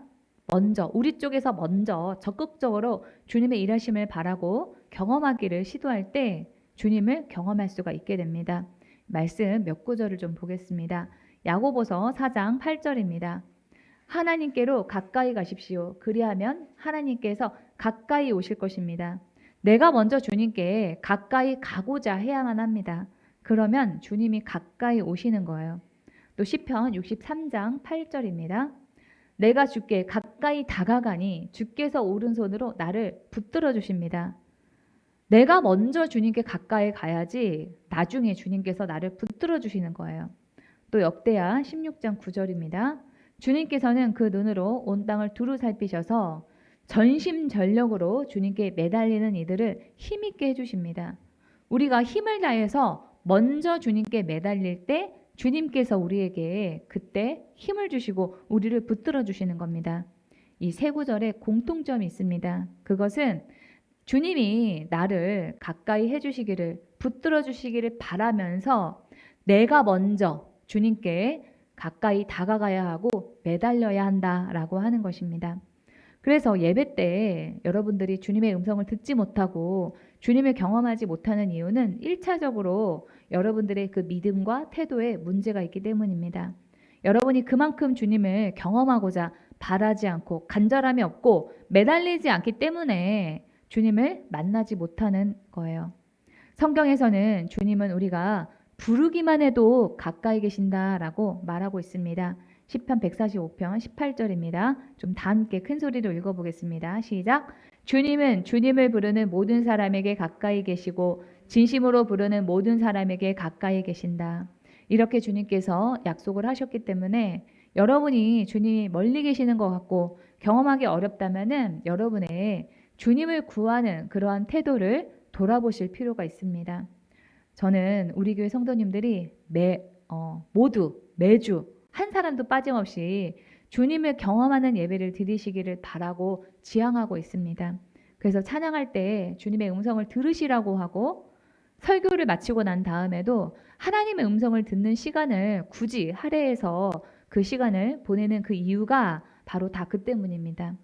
우리 쪽에서 먼저 적극적으로 주님의 일하심을 바라고 경험하기를 시도할 때 주님을 경험할 수가 있게 됩니다. 말씀 몇 구절을 좀 보겠습니다. 야고보서 4장 8절입니다. 하나님께로 가까이 가십시오. 그리하면 하나님께서 가까이 오실 것입니다. 내가 먼저 주님께 가까이 가고자 해야만 합니다. 그러면 주님이 가까이 오시는 거예요. 또 시편 63장 8절입니다. 내가 주께 가까이 다가가니 주께서 오른손으로 나를 붙들어 주십니다. 내가 먼저 주님께 가까이 가야지 나중에 주님께서 나를 붙들어 주시는 거예요. 또 역대하 16장 9절입니다. 주님께서는 그 눈으로 온 땅을 두루 살피셔서 전심전력으로 주님께 매달리는 이들을 힘있게 해주십니다. 우리가 힘을 다해서 먼저 주님께 매달릴 때 주님께서 우리에게 그때 힘을 주시고 우리를 붙들어 주시는 겁니다. 이 세 구절에 공통점이 있습니다. 그것은 주님이 나를 가까이 해주시기를 붙들어 주시기를 바라면서 내가 먼저 주님께 가까이 다가가야 하고 매달려야 한다라고 하는 것입니다. 그래서 예배 때 여러분들이 주님의 음성을 듣지 못하고 주님을 경험하지 못하는 이유는 1차적으로 여러분들의 그 믿음과 태도에 문제가 있기 때문입니다. 여러분이 그만큼 주님을 경험하고자 바라지 않고 간절함이 없고 매달리지 않기 때문에 주님을 만나지 못하는 거예요. 성경에서는 주님은 우리가 부르기만 해도 가까이 계신다라고 말하고 있습니다. 시편 145편 18절입니다. 좀 다 함께 큰 소리로 읽어보겠습니다. 시작. 주님은 주님을 부르는 모든 사람에게 가까이 계시고 진심으로 부르는 모든 사람에게 가까이 계신다. 이렇게 주님께서 약속을 하셨기 때문에 여러분이 주님이 멀리 계시는 것 같고 경험하기 어렵다면은 여러분의 주님을 구하는 그러한 태도를 돌아보실 필요가 있습니다. 저는 우리 교회 성도님들이 모두 매주 한 사람도 빠짐없이 주님을 경험하는 예배를 드리시기를 바라고 지향하고 있습니다. 그래서 찬양할 때 주님의 음성을 들으시라고 하고 설교를 마치고 난 다음에도 하나님의 음성을 듣는 시간을 굳이 할애해서 그 시간을 보내는 그 이유가 바로 다 그 때문입니다.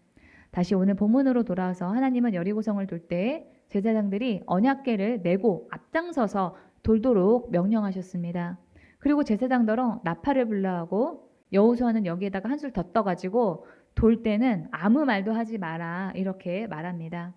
다시 오늘 본문으로 돌아와서 하나님은 여리고성을 돌 때 제사장들이 언약궤를 메고 앞장서서 돌도록 명령하셨습니다. 그리고 제사장들은 나팔을 불러하고 여호수아는 여기에다가 한술 더 떠가지고 돌 때는 아무 말도 하지 마라 이렇게 말합니다.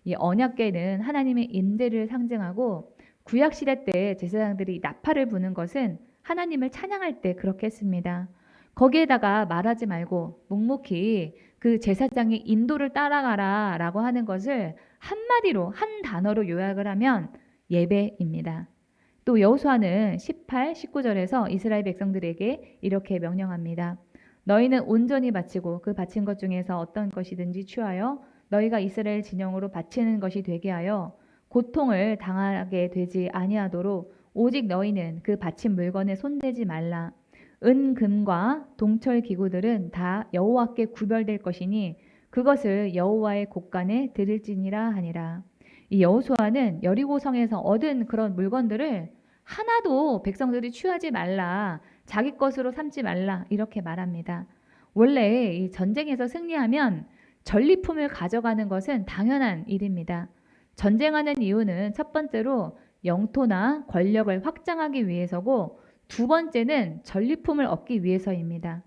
이 언약궤는 하나님의 임재를 상징하고 구약시대 때 제사장들이 나팔을 부는 것은 하나님을 찬양할 때 그렇게 했습니다. 거기에다가 말하지 말고 묵묵히 그 제사장의 인도를 따라가라 라고 하는 것을 한마디로 한 단어로 요약을 하면 예배입니다. 또 여호수아는 18, 19절에서 이스라엘 백성들에게 이렇게 명령합니다. 너희는 온전히 바치고 그 바친 것 중에서 어떤 것이든지 취하여 너희가 이스라엘 진영으로 바치는 것이 되게 하여 고통을 당하게 되지 아니하도록 오직 너희는 그 바친 물건에 손대지 말라. 은, 금과 동철 기구들은 다 여호와께 구별될 것이니 그것을 여호와의 곳간에 드릴지니라 하니라. 이 여호수아는 여리고성에서 얻은 그런 물건들을 하나도 백성들이 취하지 말라, 자기 것으로 삼지 말라 이렇게 말합니다. 원래 이 전쟁에서 승리하면 전리품을 가져가는 것은 당연한 일입니다. 전쟁하는 이유는 첫 번째로 영토나 권력을 확장하기 위해서고 두 번째는 전리품을 얻기 위해서입니다.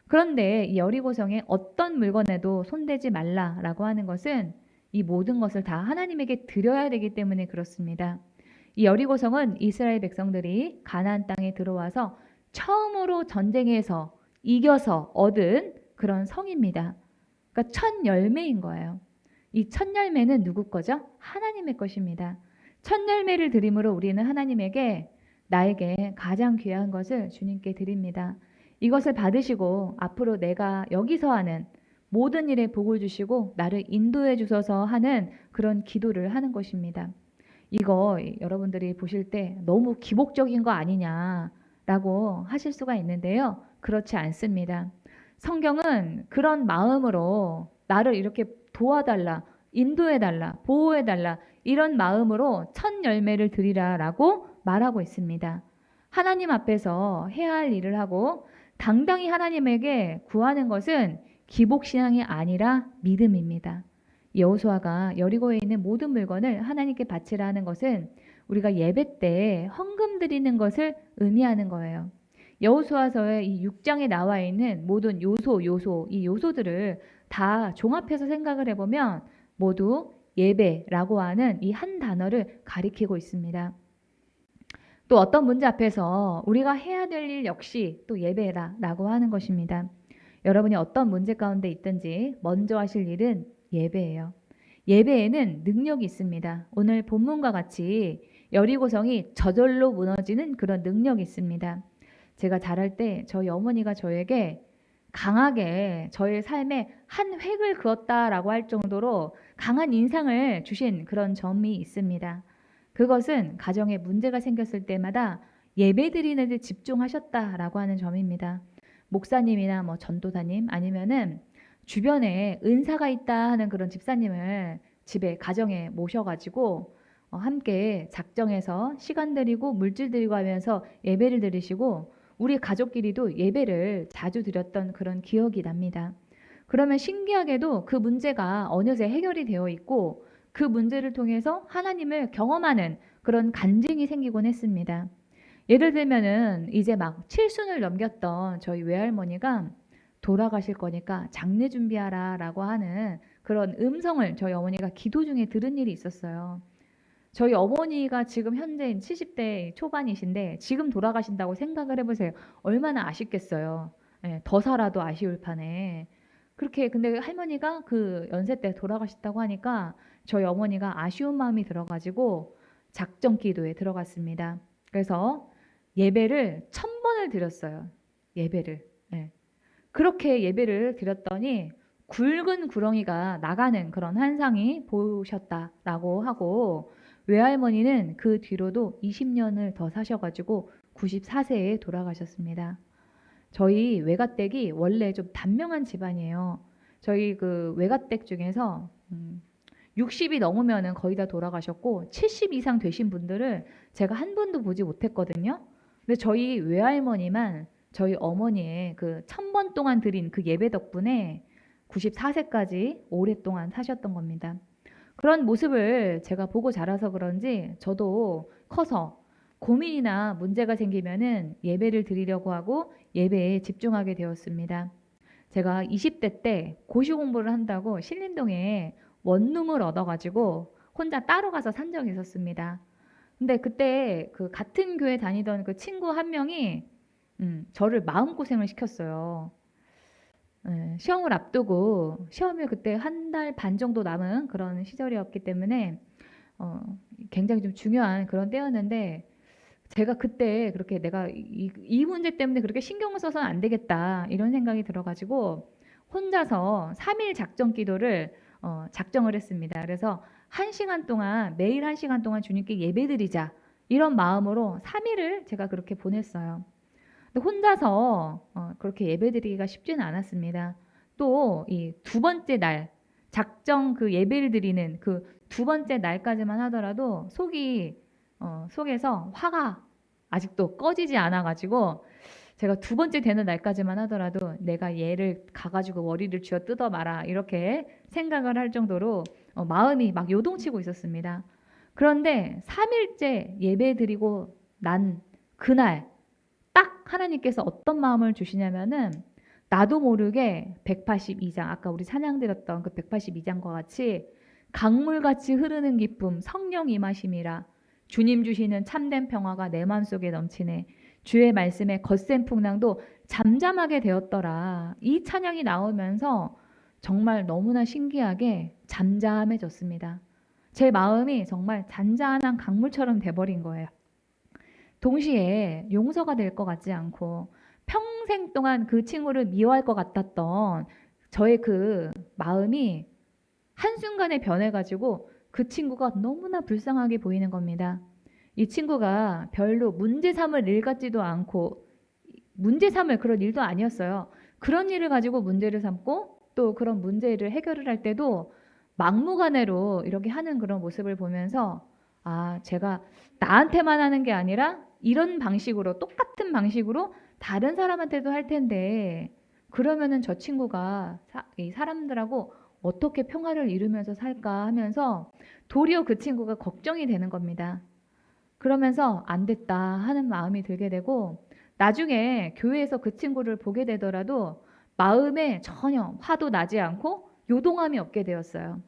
그런데 이 여리고성에 어떤 물건에도 손대지 말라라고 하는 것은 이 모든 것을 다 하나님에게 드려야 되기 때문에 그렇습니다. 이 여리고성은 이스라엘 백성들이 가나안 땅에 들어와서 처음으로 전쟁에서 이겨서 얻은 그런 성입니다. 그러니까 첫 열매인 거예요. 이 첫 열매는 누구 거죠? 하나님의 것입니다. 첫 열매를 드림으로 우리는 하나님에게 나에게 가장 귀한 것을 주님께 드립니다. 이것을 받으시고 앞으로 내가 여기서 하는 모든 일에 복을 주시고 나를 인도해 주셔서 하는 그런 기도를 하는 것입니다. 이거 여러분들이 보실 때 너무 기복적인 거 아니냐라고 하실 수가 있는데요. 그렇지 않습니다. 성경은 그런 마음으로 나를 이렇게 도와달라, 인도해달라, 보호해달라 이런 마음으로 첫 열매를 드리라라고 말하고 있습니다. 하나님 앞에서 해야 할 일을 하고 당당히 하나님에게 구하는 것은 기복신앙이 아니라 믿음입니다. 여호수아가 여리고에 있는 모든 물건을 하나님께 바치라 하는 것은 우리가 예배 때 헌금 드리는 것을 의미하는 거예요. 여호수아서의 이 6장에 나와 있는 모든 이 요소들을 다 종합해서 생각을 해보면 모두 예배라고 하는 이 한 단어를 가리키고 있습니다. 또 어떤 문제 앞에서 우리가 해야 될 일 역시 또 예배라고 하는 것입니다. 여러분이 어떤 문제 가운데 있든지 먼저 하실 일은 예배예요. 예배에는 능력이 있습니다. 오늘 본문과 같이 여리고성이 저절로 무너지는 그런 능력이 있습니다. 제가 자랄 때 저희 어머니가 저에게 강하게 저의 삶에 한 획을 그었다라고 할 정도로 강한 인상을 주신 그런 점이 있습니다. 그것은 가정에 문제가 생겼을 때마다 예배드리는 데 집중하셨다라고 하는 점입니다. 목사님이나 전도사님 아니면은 주변에 은사가 있다 하는 그런 집사님을 집에 가정에 모셔가지고 함께 작정해서 시간 드리고 물질 드리고 하면서 예배를 드리시고 우리 가족끼리도 예배를 자주 드렸던 그런 기억이 납니다. 그러면 신기하게도 그 문제가 어느새 해결이 되어 있고 그 문제를 통해서 하나님을 경험하는 그런 간증이 생기곤 했습니다. 예를 들면은 이제 막 칠순을 넘겼던 저희 외할머니가 돌아가실 거니까 장례 준비하라 라고 하는 그런 음성을 저희 어머니가 기도 중에 들은 일이 있었어요. 저희 어머니가 지금 현재 70대 초반이신데 지금 돌아가신다고 생각을 해보세요. 얼마나 아쉽겠어요. 더 살아도 아쉬울 판에. 그렇게 근데 할머니가 그 연세 때 돌아가셨다고 하니까 저희 어머니가 아쉬운 마음이 들어가지고 작정 기도에 들어갔습니다. 그래서 예배를 1000번을 드렸어요. 예배를. 예. 그렇게 예배를 드렸더니 굵은 구렁이가 나가는 그런 환상이 보셨다라고 하고, 외할머니는 그 뒤로도 20년을 더 사셔가지고 94세에 돌아가셨습니다. 저희 외가댁이 원래 좀 단명한 집안이에요. 저희 그 외가댁 중에서 60이 넘으면은 거의 다 돌아가셨고 70 이상 되신 분들을 제가 한 분도 보지 못했거든요. 근데 저희 외할머니만 저희 어머니의 그 1000번 동안 드린 그 예배 덕분에 94세까지 오랫동안 사셨던 겁니다. 그런 모습을 제가 보고 자라서 그런지 저도 커서 고민이나 문제가 생기면은 예배를 드리려고 하고 예배에 집중하게 되었습니다. 제가 20대 때 고시 공부를 한다고 신림동에 원룸을 얻어가지고 혼자 따로 가서 산 적이 있었습니다. 근데 그때 그 같은 교회 다니던 그 친구 한 명이 저를 마음고생을 시켰어요. 시험을 앞두고, 시험이 그때 한 달 반 정도 남은 그런 시절이었기 때문에 굉장히 좀 중요한 그런 때였는데, 제가 그때 그렇게 내가 이 문제 때문에 그렇게 신경을 써서는 안 되겠다 이런 생각이 들어가지고 혼자서 3일 작정 기도를 작정을 했습니다. 그래서 1시간 동안, 매일 1시간 동안 주님께 예배드리자 이런 마음으로 3일을 제가 그렇게 보냈어요. 근데 혼자서 그렇게 예배드리기가 쉽지는 않았습니다. 또 이 두 번째 날, 작정 그 예배를 드리는 그 두 번째 날까지만 하더라도 속에서 화가 아직도 꺼지지 않아가지고, 제가 두 번째 되는 날까지만 하더라도 내가 얘를 가가지고 머리를 쥐어 뜯어 마라 이렇게 생각을 할 정도로 마음이 막 요동치고 있었습니다. 그런데 3일째 예배 드리고 난 그날 딱 하나님께서 어떤 마음을 주시냐면은, 나도 모르게 182장, 아까 우리 찬양 드렸던 그 182장과 같이 강물같이 흐르는 기쁨, 성령 임하심이라, 주님 주시는 참된 평화가 내 마음속에 넘치네, 주의 말씀에 거센 풍랑도 잠잠하게 되었더라. 이 찬양이 나오면서 정말 너무나 신기하게 잠잠해졌습니다. 제 마음이 정말 잔잔한 강물처럼 돼버린 거예요. 동시에 용서가 될 것 같지 않고 평생 동안 그 친구를 미워할 것 같았던 저의 그 마음이 한순간에 변해가지고 그 친구가 너무나 불쌍하게 보이는 겁니다. 이 친구가 별로 문제 삼을 일 같지도 않고, 문제 삼을 그런 일도 아니었어요. 그런 일을 가지고 문제를 삼고 또 그런 문제를 해결을 할 때도 막무가내로 이렇게 하는 그런 모습을 보면서, 아, 제가 나한테만 하는 게 아니라 이런 방식으로, 똑같은 방식으로 다른 사람한테도 할 텐데, 그러면은 저 친구가 이 사람들하고 어떻게 평화를 이루면서 살까 하면서 도리어 그 친구가 걱정이 되는 겁니다. 그러면서 안 됐다 하는 마음이 들게 되고, 나중에 교회에서 그 친구를 보게 되더라도 마음에 전혀 화도 나지 않고 요동함이 없게 되었어요.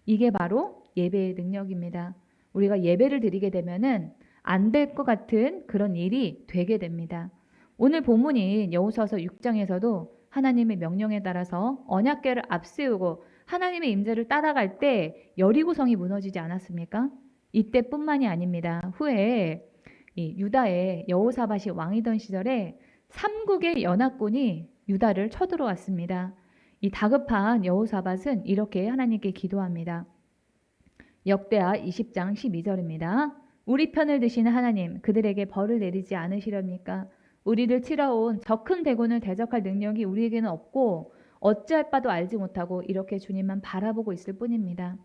이게 바로 예배의 능력입니다. 우리가 예배를 드리게 되면은 안 될 것 같은 그런 일이 되게 됩니다. 오늘 본문인 여호수아서 6장에서도 하나님의 명령에 따라서 언약궤를 앞세우고 하나님의 임재를 따라갈 때 여리고성이 무너지지 않았습니까? 이때뿐만이 아닙니다. 후에 이 유다의 여호사밧이 왕이던 시절에 삼국의 연합군이 유다를 쳐들어왔습니다. 이 다급한 여호사밧은 이렇게 하나님께 기도합니다. 역대하 20장 12절입니다. 우리 편을 드시는 하나님, 그들에게 벌을 내리지 않으시렵니까? 우리를 치러온 저 큰 대군을 대적할 능력이 우리에게는 없고 어찌할 바도 알지 못하고 이렇게 주님만 바라보고 있을 뿐입니다.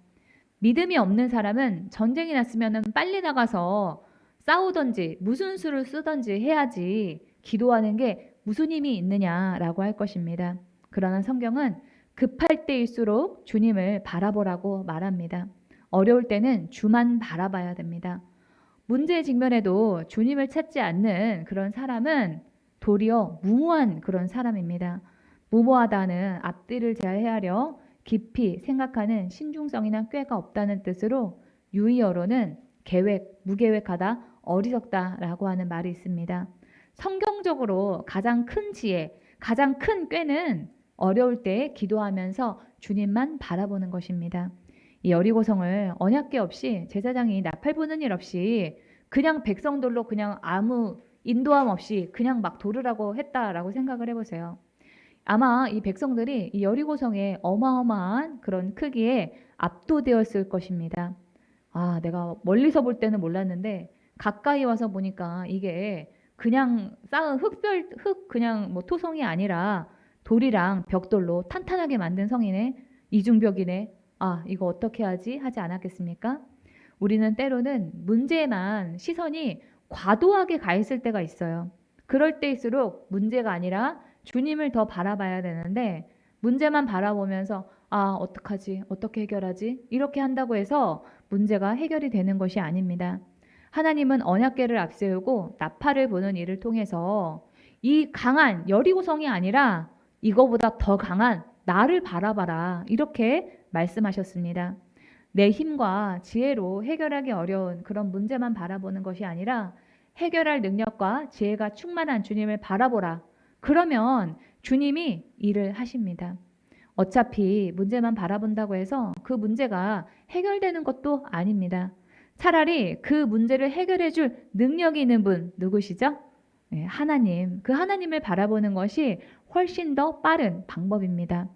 믿음이 없는 사람은 전쟁이 났으면 빨리 나가서 싸우던지 무슨 수를 쓰던지 해야지 기도하는 게 무슨 힘이 있느냐라고 할 것입니다. 그러나 성경은 급할 때일수록 주님을 바라보라고 말합니다. 어려울 때는 주만 바라봐야 됩니다. 문제의 직면에도 주님을 찾지 않는 그런 사람은 도리어 무모한 그런 사람입니다. 무모하다는 앞뒤를 잘 헤아려 깊이 생각하는 신중성이나 꾀가 없다는 뜻으로 유의어로는 계획, 무계획하다, 어리석다라고 하는 말이 있습니다. 성경적으로 가장 큰 지혜, 가장 큰 꾀는 어려울 때 기도하면서 주님만 바라보는 것입니다. 이 여리고성을 언약궤 없이 제사장이 나팔 부는 일 없이 그냥 백성들로 그냥 아무 인도함 없이 그냥 막 돌으라고 했다라고 생각을 해보세요. 아마 이 백성들이 이 여리고성의 어마어마한 그런 크기에 압도되었을 것입니다. 아, 내가 멀리서 볼 때는 몰랐는데 가까이 와서 보니까 이게 그냥 쌓은 흙 그냥 뭐 토성이 아니라 돌이랑 벽돌로 탄탄하게 만든 성이네. 이중벽이네. 아, 이거 어떻게 하지? 하지 않았겠습니까? 우리는 때로는 문제에만 시선이 과도하게 가 있을 때가 있어요. 그럴 때일수록 문제가 아니라 주님을 더 바라봐야 되는데 문제만 바라보면서 아, 어떡하지? 어떻게 해결하지? 이렇게 한다고 해서 문제가 해결이 되는 것이 아닙니다. 하나님은 언약궤를 앞세우고 나팔을 부는 일을 통해서 이 강한 여리고성이 아니라 이거보다 더 강한 나를 바라봐라. 이렇게 말씀하셨습니다. 내 힘과 지혜로 해결하기 어려운 그런 문제만 바라보는 것이 아니라 해결할 능력과 지혜가 충만한 주님을 바라보라. 그러면 주님이 일을 하십니다. 어차피 문제만 바라본다고 해서 그 문제가 해결되는 것도 아닙니다. 차라리 그 문제를 해결해 줄 능력이 있는 분 누구시죠? 네, 하나님. 그 하나님을 바라보는 것이 훨씬 더 빠른 방법입니다.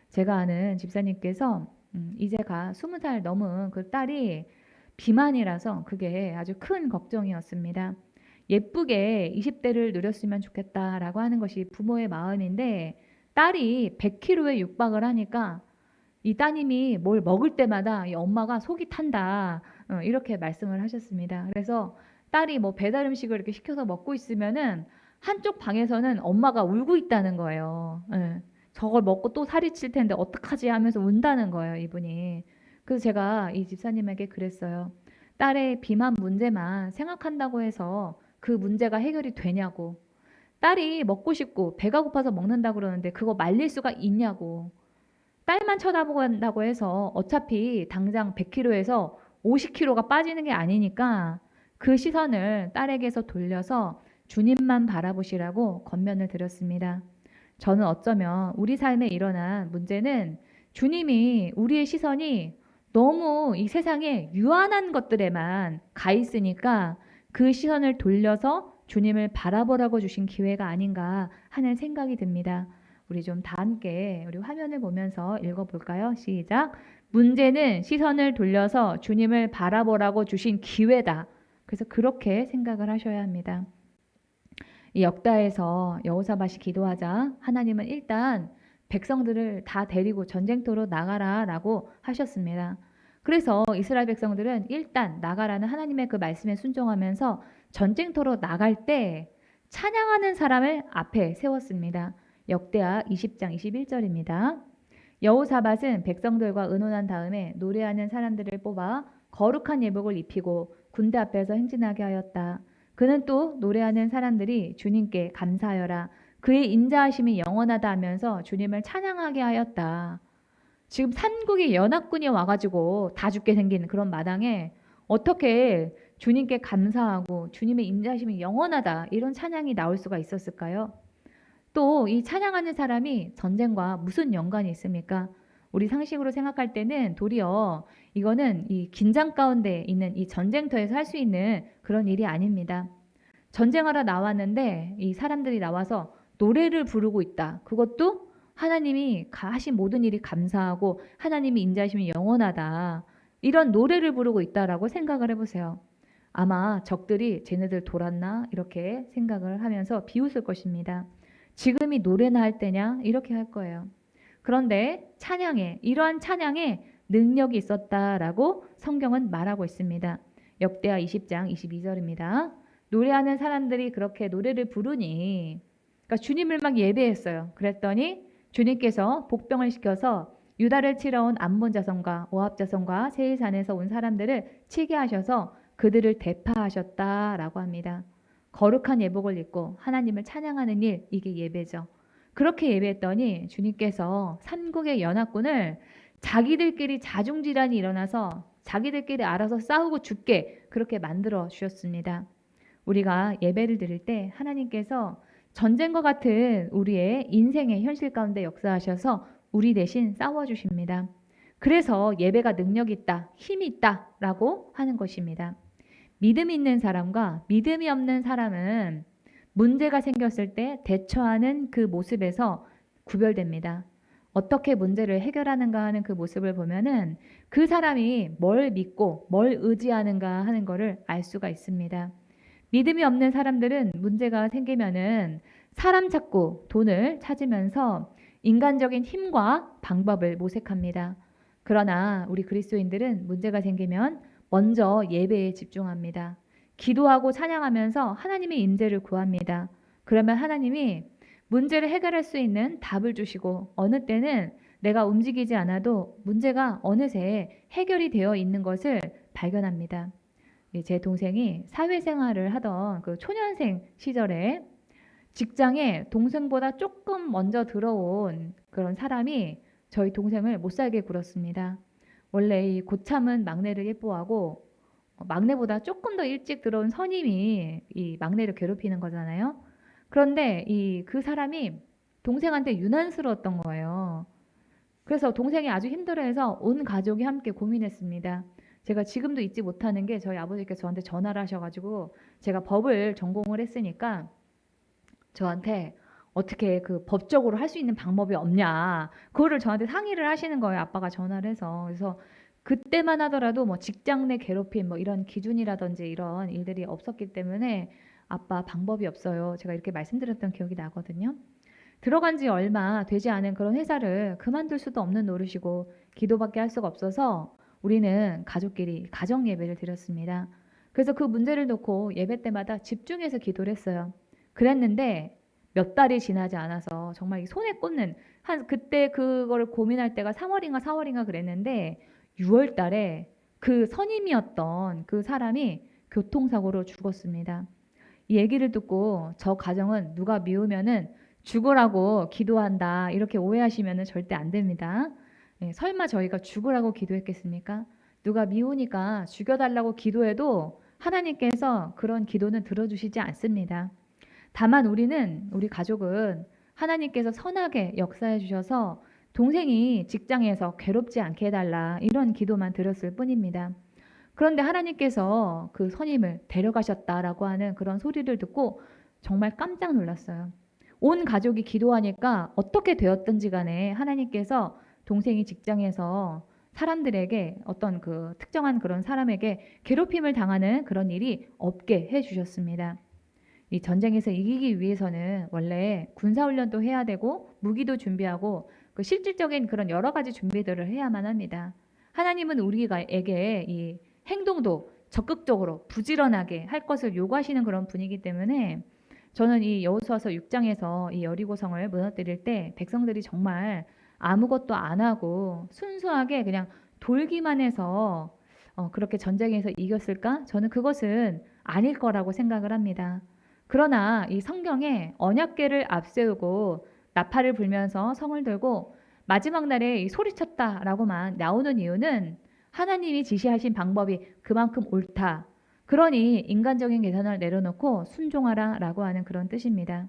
제가 아는 집사님께서 이제가 20살 넘은 그 딸이 비만이라서 그게 아주 큰 걱정이었습니다. 예쁘게 20대를 누렸으면 좋겠다라고 하는 것이 부모의 마음인데 딸이 100kg에 육박을 하니까 이 따님이 뭘 먹을 때마다 이 엄마가 속이 탄다 이렇게 말씀을 하셨습니다. 그래서 딸이 뭐 배달 음식을 이렇게 시켜서 먹고 있으면은 한쪽 방에서는 엄마가 울고 있다는 거예요. 예. 저걸 먹고 또 살이 찔 텐데 어떡하지 하면서 운다는 거예요, 이분이. 그래서 제가 이 집사님에게 그랬어요. 딸의 비만 문제만 생각한다고 해서 그 문제가 해결이 되냐고. 딸이 먹고 싶고 배가 고파서 먹는다고 그러는데 그거 말릴 수가 있냐고. 딸만 쳐다본다고 해서 어차피 당장 100kg에서 50kg가 빠지는 게 아니니까 그 시선을 딸에게서 돌려서 주님만 바라보시라고 권면을 드렸습니다. 저는 어쩌면 우리 삶에 일어난 문제는 주님이 우리의 시선이 너무 이 세상에 유한한 것들에만 가 있으니까 그 시선을 돌려서 주님을 바라보라고 주신 기회가 아닌가 하는 생각이 듭니다. 우리 좀 다 함께 우리 화면을 보면서 읽어볼까요? 시작. 문제는 시선을 돌려서 주님을 바라보라고 주신 기회다. 그래서 그렇게 생각을 하셔야 합니다. 이 역다에서 여호사밧이 기도하자 하나님은 일단 백성들을 다 데리고 전쟁터로 나가라라고 하셨습니다. 그래서 이스라엘 백성들은 일단 나가라는 하나님의 그 말씀에 순종하면서 전쟁터로 나갈 때 찬양하는 사람을 앞에 세웠습니다. 역대하 20장 21절입니다. 여호사밧은 백성들과 의논한 다음에 노래하는 사람들을 뽑아 거룩한 예복을 입히고 군대 앞에서 행진하게 하였다. 그는 또 노래하는 사람들이 주님께 감사하여라. 그의 인자하심이 영원하다 하면서 주님을 찬양하게 하였다. 지금 삼국의 연합군이 와가지고 다 죽게 생긴 그런 마당에 어떻게 주님께 감사하고 주님의 인자하심이 영원하다 이런 찬양이 나올 수가 있었을까요? 또 이 찬양하는 사람이 전쟁과 무슨 연관이 있습니까? 우리 상식으로 생각할 때는 도리어 이거는 이 긴장 가운데 있는 이 전쟁터에서 할 수 있는 그런 일이 아닙니다. 전쟁하러 나왔는데 이 사람들이 나와서 노래를 부르고 있다. 그것도 하나님이 하신 모든 일이 감사하고 하나님이 인자하심이 영원하다. 이런 노래를 부르고 있다라고 생각을 해보세요. 아마 적들이 쟤네들 돌았나 이렇게 생각을 하면서 비웃을 것입니다. 지금이 노래나 할 때냐 이렇게 할 거예요. 그런데 찬양에 이러한 찬양에 능력이 있었다라고 성경은 말하고 있습니다. 역대하 20장 22절입니다. 노래하는 사람들이 그렇게 노래를 부르니 그러니까 주님을 막 예배했어요. 그랬더니 주님께서 복병을 시켜서 유다를 치러 온 암몬 자손과 모압 자손과 세일산에서 온 사람들을 치게 하셔서 그들을 대파하셨다라고 합니다. 거룩한 예복을 입고 하나님을 찬양하는 일, 이게 예배죠. 그렇게 예배했더니 주님께서 삼국의 연합군을 자기들끼리 자중질환이 일어나서 자기들끼리 알아서 싸우고 죽게 그렇게 만들어 주셨습니다. 우리가 예배를 드릴 때 하나님께서 전쟁과 같은 우리의 인생의 현실 가운데 역사하셔서 우리 대신 싸워주십니다. 그래서 예배가 능력 있다, 힘이 있다라고 하는 것입니다. 믿음이 있는 사람과 믿음이 없는 사람은 문제가 생겼을 때 대처하는 그 모습에서 구별됩니다. 어떻게 문제를 해결하는가 하는 그 모습을 보면은 그 사람이 뭘 믿고 뭘 의지하는가 하는 거를 알 수가 있습니다. 믿음이 없는 사람들은 문제가 생기면은 사람 찾고 돈을 찾으면서 인간적인 힘과 방법을 모색합니다. 그러나 우리 그리스도인들은 문제가 생기면 먼저 예배에 집중합니다. 기도하고 찬양하면서 하나님의 임재를 구합니다. 그러면 하나님이 문제를 해결할 수 있는 답을 주시고 어느 때는 내가 움직이지 않아도 문제가 어느새 해결이 되어 있는 것을 발견합니다. 제 동생이 사회생활을 하던 그 초년생 시절에 직장에 동생보다 조금 먼저 들어온 그런 사람이 저희 동생을 못 살게 굴었습니다. 원래 이 고참은 막내를 예뻐하고 막내보다 조금 더 일찍 들어온 선임이 이 막내를 괴롭히는 거잖아요. 그런데 그 사람이 동생한테 유난스러웠던 거예요. 그래서 동생이 아주 힘들어해서 온 가족이 함께 고민했습니다. 제가 지금도 잊지 못하는 게 저희 아버지께서 저한테 전화를 하셔가지고 제가 법을 전공을 했으니까 저한테 어떻게 그 법적으로 할 수 있는 방법이 없냐 그거를 저한테 상의를 하시는 거예요. 아빠가 전화를 해서. 그래서 그때만 하더라도 뭐 직장 내 괴롭힘 뭐 이런 기준이라든지 이런 일들이 없었기 때문에 아빠 방법이 없어요. 제가 이렇게 말씀드렸던 기억이 나거든요. 들어간 지 얼마 되지 않은 그런 회사를 그만둘 수도 없는 노릇이고 기도밖에 할 수가 없어서 우리는 가족끼리 가정 예배를 드렸습니다. 그래서 그 문제를 놓고 예배 때마다 집중해서 기도를 했어요. 그랬는데 몇 달이 지나지 않아서 정말 손에 꽂는 그때 그거를 고민할 때가 3월인가 4월인가 그랬는데 6월 달에 그 선임이었던 그 사람이 교통사고로 죽었습니다. 이 얘기를 듣고 저 가정은 누가 미우면은 죽으라고 기도한다 이렇게 오해하시면은 절대 안 됩니다. 설마 저희가 죽으라고 기도했겠습니까? 누가 미우니까 죽여달라고 기도해도 하나님께서 그런 기도는 들어주시지 않습니다. 다만 우리 가족은 하나님께서 선하게 역사해 주셔서 동생이 직장에서 괴롭지 않게 해달라 이런 기도만 드렸을 뿐입니다. 그런데 하나님께서 그 선임을 데려가셨다라고 하는 그런 소리를 듣고 정말 깜짝 놀랐어요. 온 가족이 기도하니까 어떻게 되었든지 간에 하나님께서 동생이 직장에서 사람들에게 어떤 그 특정한 그런 사람에게 괴롭힘을 당하는 그런 일이 없게 해주셨습니다. 이 전쟁에서 이기기 위해서는 원래 군사훈련도 해야 되고 무기도 준비하고 그 실질적인 그런 여러 가지 준비들을 해야만 합니다. 하나님은 우리에게 이 행동도 적극적으로 부지런하게 할 것을 요구하시는 그런 분이기 때문에 저는 이 여호수아서 6장에서 이 여리고성을 무너뜨릴 때 백성들이 정말 아무것도 안 하고 순수하게 그냥 돌기만 해서 그렇게 전쟁에서 이겼을까? 저는 그것은 아닐 거라고 생각을 합니다. 그러나 이 성경에 언약궤를 앞세우고 나팔을 불면서 성을 들고 마지막 날에 이 소리쳤다라고만 나오는 이유는 하나님이 지시하신 방법이 그만큼 옳다. 그러니 인간적인 계산을 내려놓고 순종하라라고 하는 그런 뜻입니다.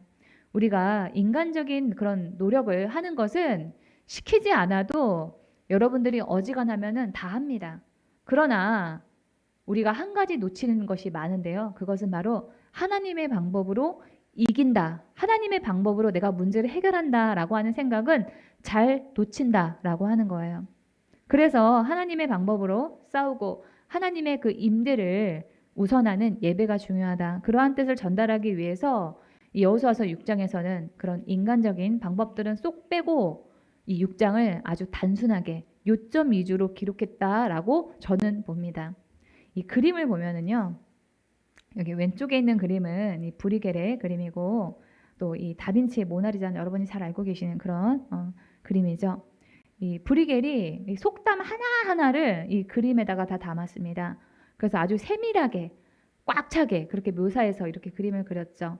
우리가 인간적인 그런 노력을 하는 것은 시키지 않아도 여러분들이 어지간하면은 다 합니다. 그러나 우리가 한 가지 놓치는 것이 많은데요. 그것은 바로 하나님의 방법으로 이긴다. 하나님의 방법으로 내가 문제를 해결한다라고 하는 생각은 잘 놓친다라고 하는 거예요. 그래서 하나님의 방법으로 싸우고 하나님의 그 임재를 우선하는 예배가 중요하다. 그러한 뜻을 전달하기 위해서 이 여호수아서 6장에서는 그런 인간적인 방법들은 쏙 빼고 이 6장을 아주 단순하게 요점 위주로 기록했다라고 저는 봅니다. 이 그림을 보면은요. 여기 왼쪽에 있는 그림은 이 브리겔의 그림이고 또 이 다빈치의 모나리자는 여러분이 잘 알고 계시는 그런 그림이죠. 이 브리겔이 이 속담 하나하나를 이 그림에다가 다 담았습니다. 그래서 아주 세밀하게 꽉 차게 그렇게 묘사해서 이렇게 그림을 그렸죠.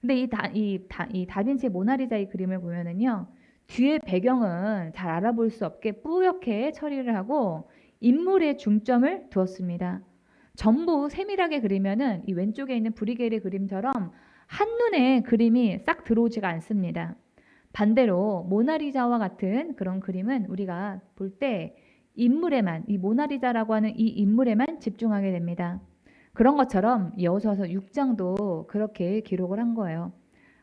근데 이 다빈치의 모나리자의 그림을 보면은요. 뒤에 배경은 잘 알아볼 수 없게 뿌옇게 처리를 하고 인물에 중점을 두었습니다. 전부 세밀하게 그리면은 이 왼쪽에 있는 브리겔의 그림처럼 한눈에 그림이 싹 들어오지가 않습니다. 반대로 모나리자와 같은 그런 그림은 우리가 볼 때 인물에만 이 모나리자라고 하는 이 인물에만 집중하게 됩니다. 그런 것처럼 여호수아서 6장도 그렇게 기록을 한 거예요.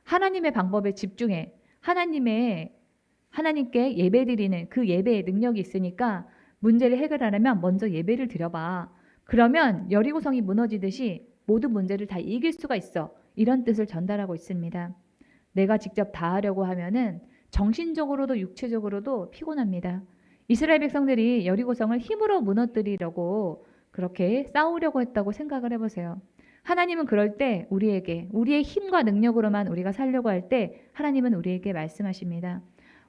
하나님의 방법에 집중해. 하나님께 예배드리는 그 예배의 능력이 있으니까 문제를 해결하려면 먼저 예배를 드려봐. 그러면 여리고성이 무너지듯이 모든 문제를 다 이길 수가 있어. 이런 뜻을 전달하고 있습니다. 내가 직접 다 하려고 하면은 정신적으로도 육체적으로도 피곤합니다. 이스라엘 백성들이 여리고성을 힘으로 무너뜨리려고 그렇게 싸우려고 했다고 생각을 해보세요. 하나님은 그럴 때 우리의 힘과 능력으로만 우리가 살려고 할 때 하나님은 우리에게 말씀하십니다.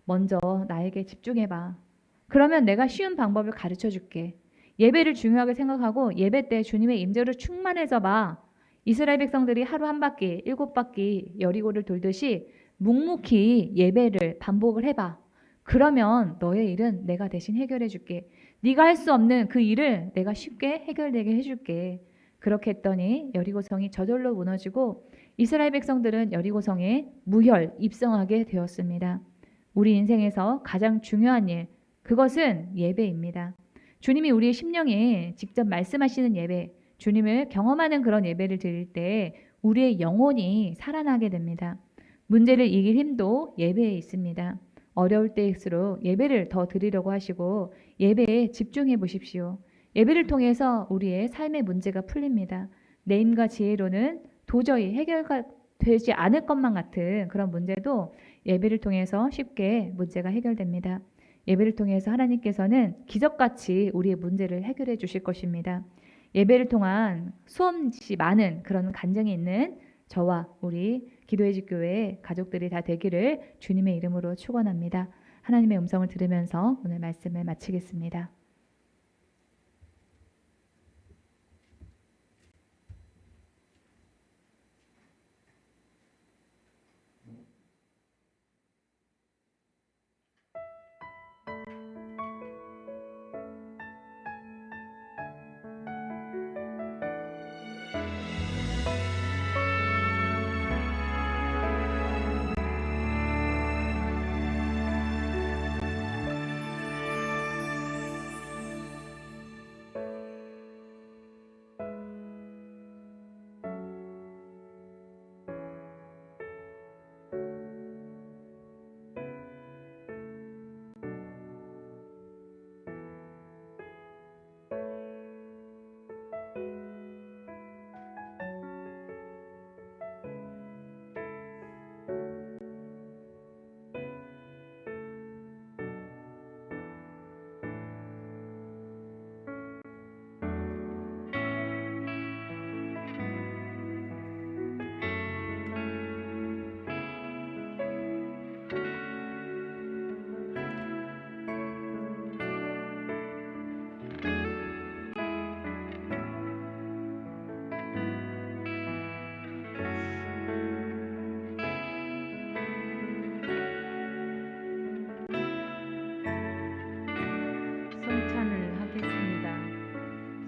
먼저 나에게 집중해봐. 그러면 내가 쉬운 방법을 가르쳐 줄게. 예배를 중요하게 생각하고 예배 때 주님의 임재로 충만해져 봐. 이스라엘 백성들이 하루 한 바퀴, 7바퀴 여리고를 돌듯이 묵묵히 예배를 반복을 해봐. 그러면 너의 일은 내가 대신 해결해 줄게. 네가 할 수 없는 그 일을 내가 쉽게 해결되게 해줄게. 그렇게 했더니 여리고성이 저절로 무너지고 이스라엘 백성들은 여리고성에 무혈 입성하게 되었습니다. 우리 인생에서 가장 중요한 일, 그것은 예배입니다. 주님이 우리의 심령에 직접 말씀하시는 예배, 주님을 경험하는 그런 예배를 드릴 때 우리의 영혼이 살아나게 됩니다. 문제를 이길 힘도 예배에 있습니다. 어려울 때일수록 예배를 더 드리려고 하시고 예배에 집중해 보십시오. 예배를 통해서 우리의 삶의 문제가 풀립니다. 내 힘과 지혜로는 도저히 해결가 되지 않을 것만 같은 그런 문제도 예배를 통해서 쉽게 문제가 해결됩니다. 예배를 통해서 하나님께서는 기적같이 우리의 문제를 해결해 주실 것입니다. 예배를 통한 수없이 많은 그런 간증이 있는 저와 우리 기도의 집 교회 가족들이 다 되기를 주님의 이름으로 축원합니다. 하나님의 음성을 들으면서 오늘 말씀을 마치겠습니다.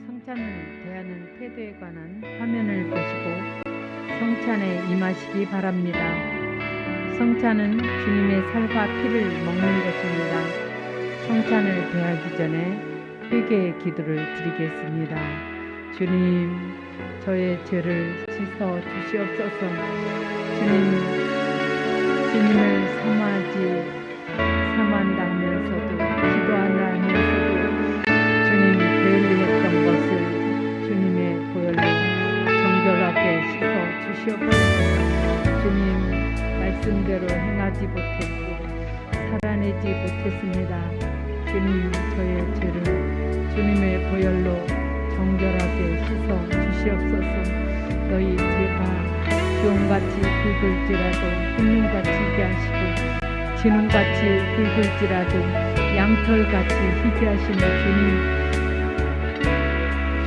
성찬을 대하는 태도에 관한 화면을 보시고 성찬에 임하시기 바랍니다. 성찬은 주님의 살과 피를 먹는 것입니다. 성찬을 대하기 전에 회개의 기도를 드리겠습니다. 주님, 저의 죄를 씻어 주시옵소서. 주님을 사모한다면서도 기도하면서도 주님 게을리했던 것을 주님의 보혈로 정결하게 씻어 주시옵소서. 주님 말씀대로 행하지 못했고 살아내지 못했습니다. 주님, 저의 죄를 주님의 보혈로 정결하게 씻어 주시옵소서. 너희 죄가 기온같이 붉을지라도 흰눈같이 희게 하시고 진홍같이 붉을지라도 양털같이 희게 하시는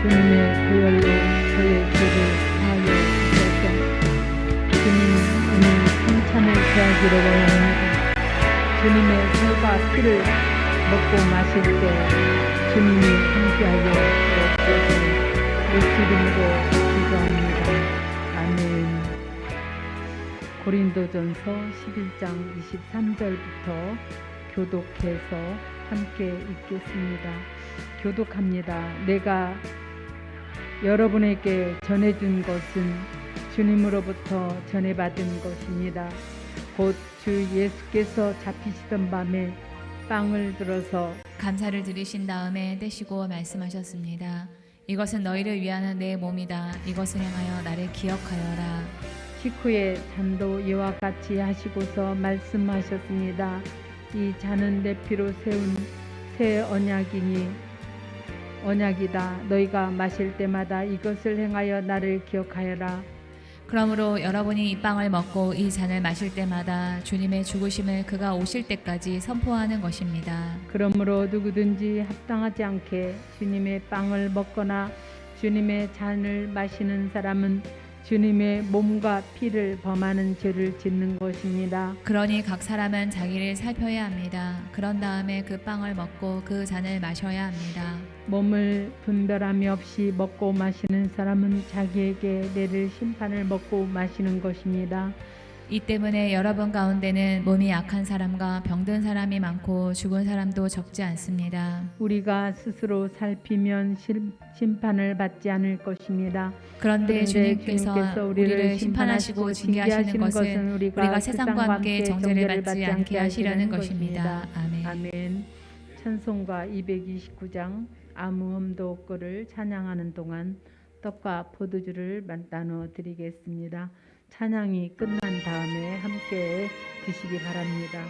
주님의 보혈로 저의 죄를 사하여 주셔서 주님 오늘 성찬을 대하기를 원합니다. 주님의 살과 피를 먹고 마실 때 주님이 함께하여 주옵소서. 예수 이름으로 기도합니다. 아멘. 고린도전서 11장 23절부터 교독해서 함께 읽겠습니다. 교독합니다. 내가 여러분에게 전해준 것은 주님으로부터 전해받은 것입니다. 곧 주 예수께서 잡히시던 밤에 빵을 들어서 감사를 드리신 다음에 떼시고 말씀하셨습니다. 이것은 너희를 위하는 내 몸이다. 이것을 행하여 나를 기억하여라. 식후에 잔도 이와 같이 하시고서 말씀하셨습니다. 이 잔은 내 피로 세운 새 언약이다. 너희가 마실 때마다 이것을 행하여 나를 기억하여라. 그러므로 여러분이 이 빵을 먹고 이 잔을 마실 때마다 주님의 죽으심을 그가 오실 때까지 선포하는 것입니다. 그러므로 누구든지 합당하지 않게 주님의 빵을 먹거나 주님의 잔을 마시는 사람은 주님의 몸과 피를 범하는 죄를 짓는 것입니다. 그러니 각 사람은 자기를 살펴야 합니다. 그런 다음에 그 빵을 먹고 그 잔을 마셔야 합니다. 몸을 분별함이 없이 먹고 마시는 사람은 자기에게 내릴 심판을 먹고 마시는 것입니다. 이 때문에 여러분 가운데는 몸이 약한 사람과 병든 사람이 많고 죽은 사람도 적지 않습니다. 우리가 스스로 살피면 심판을 받지 않을 것입니다. 그런데 주님께서 우리를 심판하시고 징계하시는 것은 우리가 세상과 함께 정죄를 받지 않게 하시려는 것입니다. 아멘. 아멘. 찬송가 229장 아무음도 없고를 찬양하는 동안 떡과 포도주를 나누어 드리겠습니다. 찬양이 끝난 다음에 함께 드시기 바랍니다.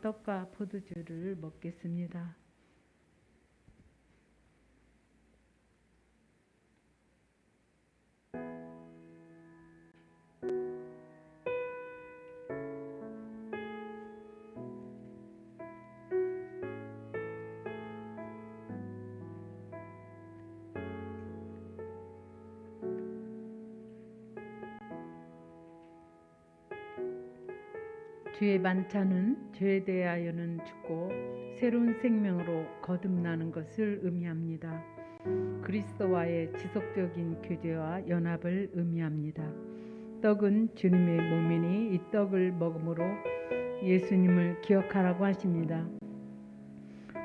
떡과 포도주를 먹겠습니다. 주의 반차는 죄에 대하여는 죽고 새로운 생명으로 거듭나는 것을 의미합니다. 그리스도와의 지속적인 교제와 연합을 의미합니다. 떡은 주님의 몸이니 이 떡을 먹음으로 예수님을 기억하라고 하십니다.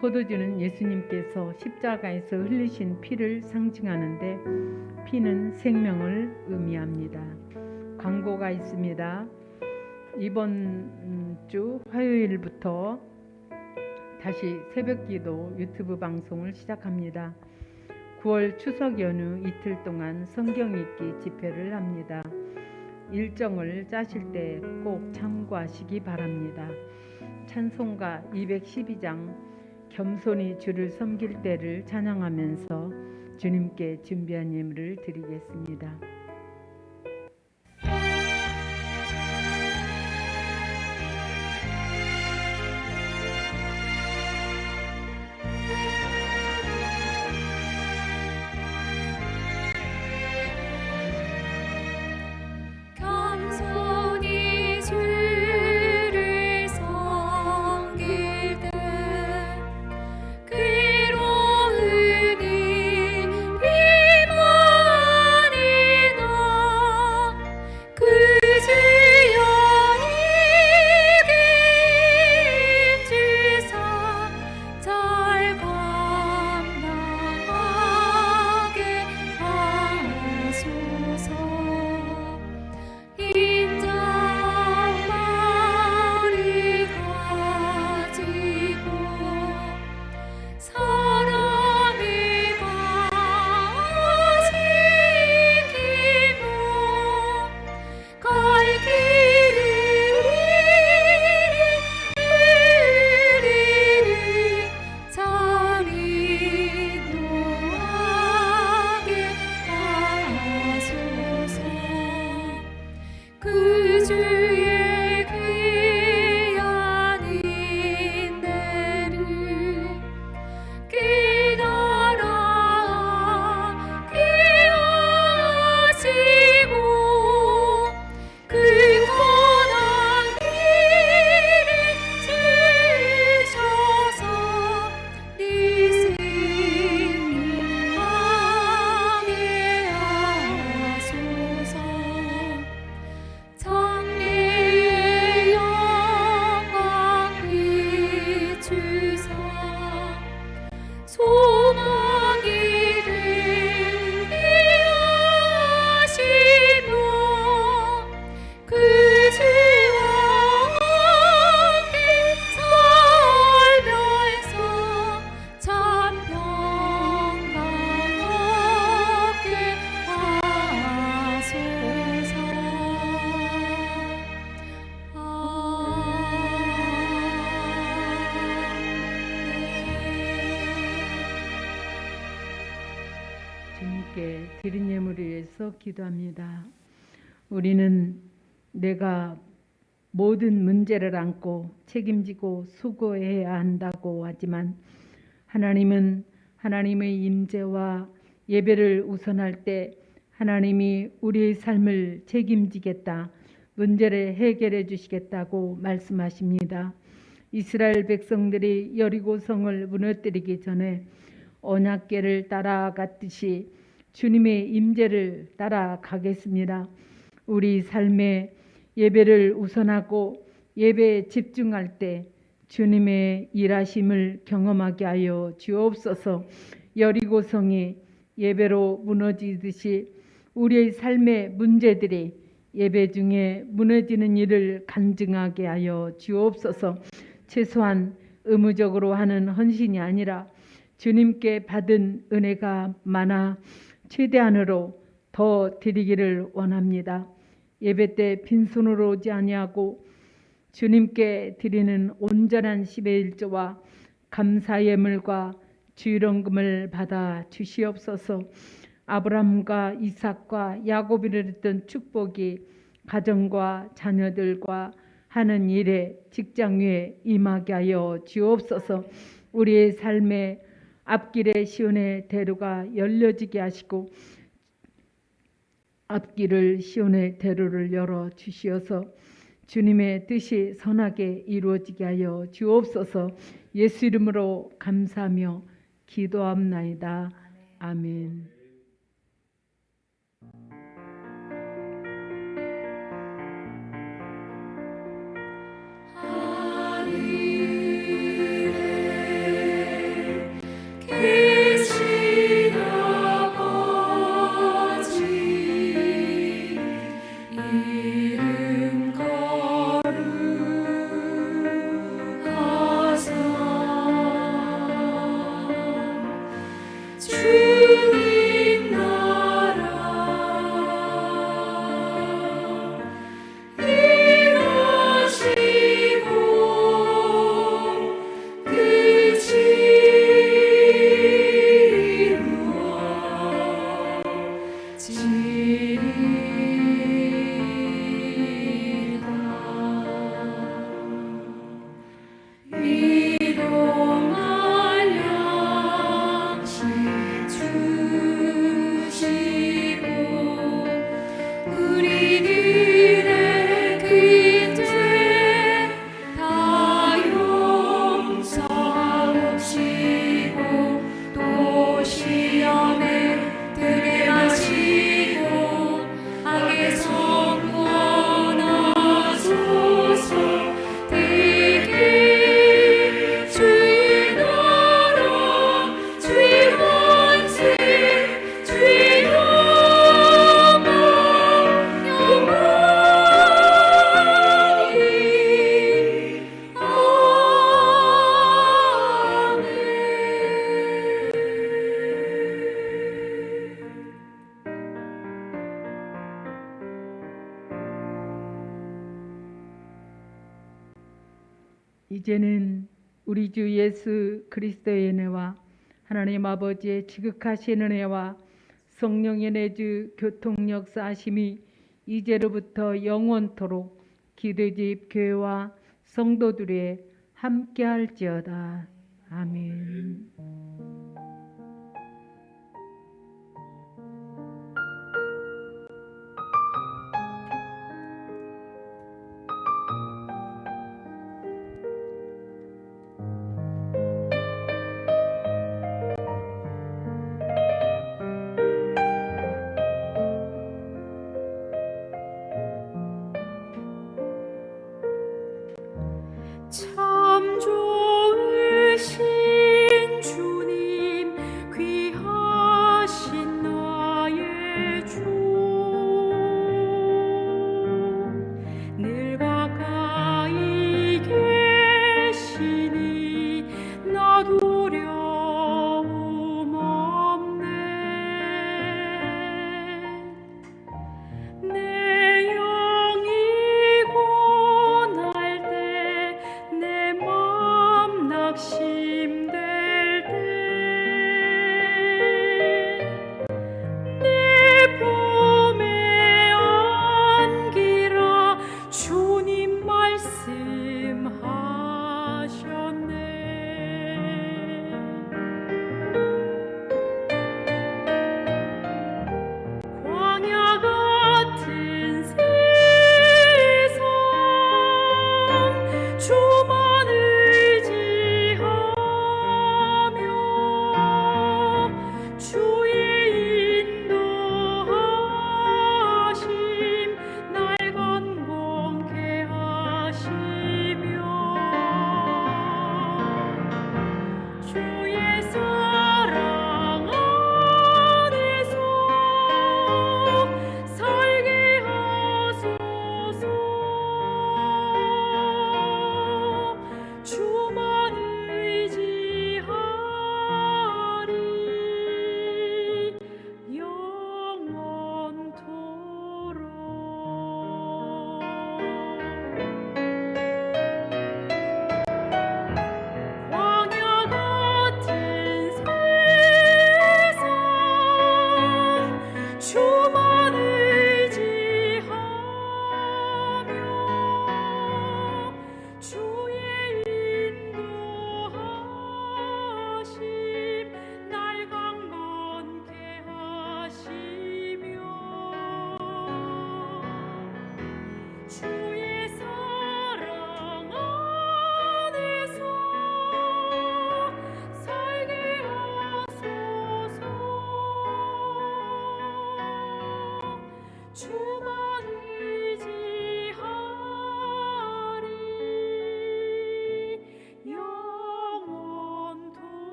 포도주는 예수님께서 십자가에서 흘리신 피를 상징하는데 피는 생명을 의미합니다. 광고가 있습니다. 이번 주 화요일부터 다시 새벽기도 유튜브 방송을 시작합니다. 9월 추석 연휴 이틀 동안 성경 읽기 집회를 합니다. 일정을 짜실 때 꼭 참고하시기 바랍니다. 찬송가 212장 겸손히 주를 섬길 때를 찬양하면서 주님께 준비한 예물을 드리겠습니다. 겸손히 주를 섬길 때 괴로움이 비만이나 그 주여 이긴 주사 잘 감당하게 하소서. 인자말이 가지고 사람이 가시기로 갈 길을 잘 인도하게 하소서. 그 주의 귀한 인내를 기다려 기하시고 그 고난 길을 주셔서 리승하게 하소서. 장래의 영광 비추사 소망이를 이하시며 그 주와 함께 살면서 참 평강 얻게 하소서. 주님께 드린 예물을 위해서 기도합니다. 우리는 내가 모든 문제를 안고 책임지고 수고해야 한다고 하지만 하나님은 하나님의 임재와 예배를 우선할 때 하나님이 우리의 삶을 책임지겠다, 문제를 해결해 주시겠다고 말씀하십니다. 이스라엘 백성들이 여리고성을 무너뜨리기 전에 언약궤를 따라갔듯이 주님의 임재를 따라가겠습니다. 우리 삶에 예배를 우선하고 예배에 집중할 때 주님의 일하심을 경험하게 하여 주옵소서. 여리고성이 예배로 무너지듯이 우리의 삶의 문제들이 예배 중에 무너지는 일을 간증하게 하여 주옵소서. 최소한 의무적으로 하는 헌신이 아니라 주님께 받은 은혜가 많아 최대한으로 더 드리기를 원합니다. 예배 때 빈손으로 오지 아니하고 주님께 드리는 온전한 10의 1조와 감사 예물과 주일원금을 받아 주시옵소서. 아브라함과 이삭과 야곱이 누렸던 축복이 가정과 자녀들과 하는 일에 직장 위에 임하게 하여 주옵소서. 우리의 삶에 앞길에 시온의 대로가 열려지게 하시고 앞길을 시온의 대로를 열어 주시어서 주님의 뜻이 선하게 이루어지게 하여 주옵소서. 예수 이름으로 감사하며 기도합나이다. 아멘. 계신 아버지 이름 거룩하사 주님 나라 임하시고 일용할 양식 주시고 우리들의 큰 죄 다 용서하옵시고 또 시험에 들게 마시고 악에서 구원하소서. 대개 주의 나라 주의 권세 주의 영광 영원히 이제는 우리 주 예수 그리스도의 은혜와 하나님 아버지의 지극하신 은혜와 성령의 내주 교통 역사하심이 이제로부터 영원토록 기도집 교회와 성도들의 함께할지어다. 아멘. 참 좋으신 주님 귀하신 나의 주 늘 가까이 계시니 나 두려움 없네. 내 영이 고날 때 내 맘 낙심될 때 내 품에 안기라 주님 말씀하셨네.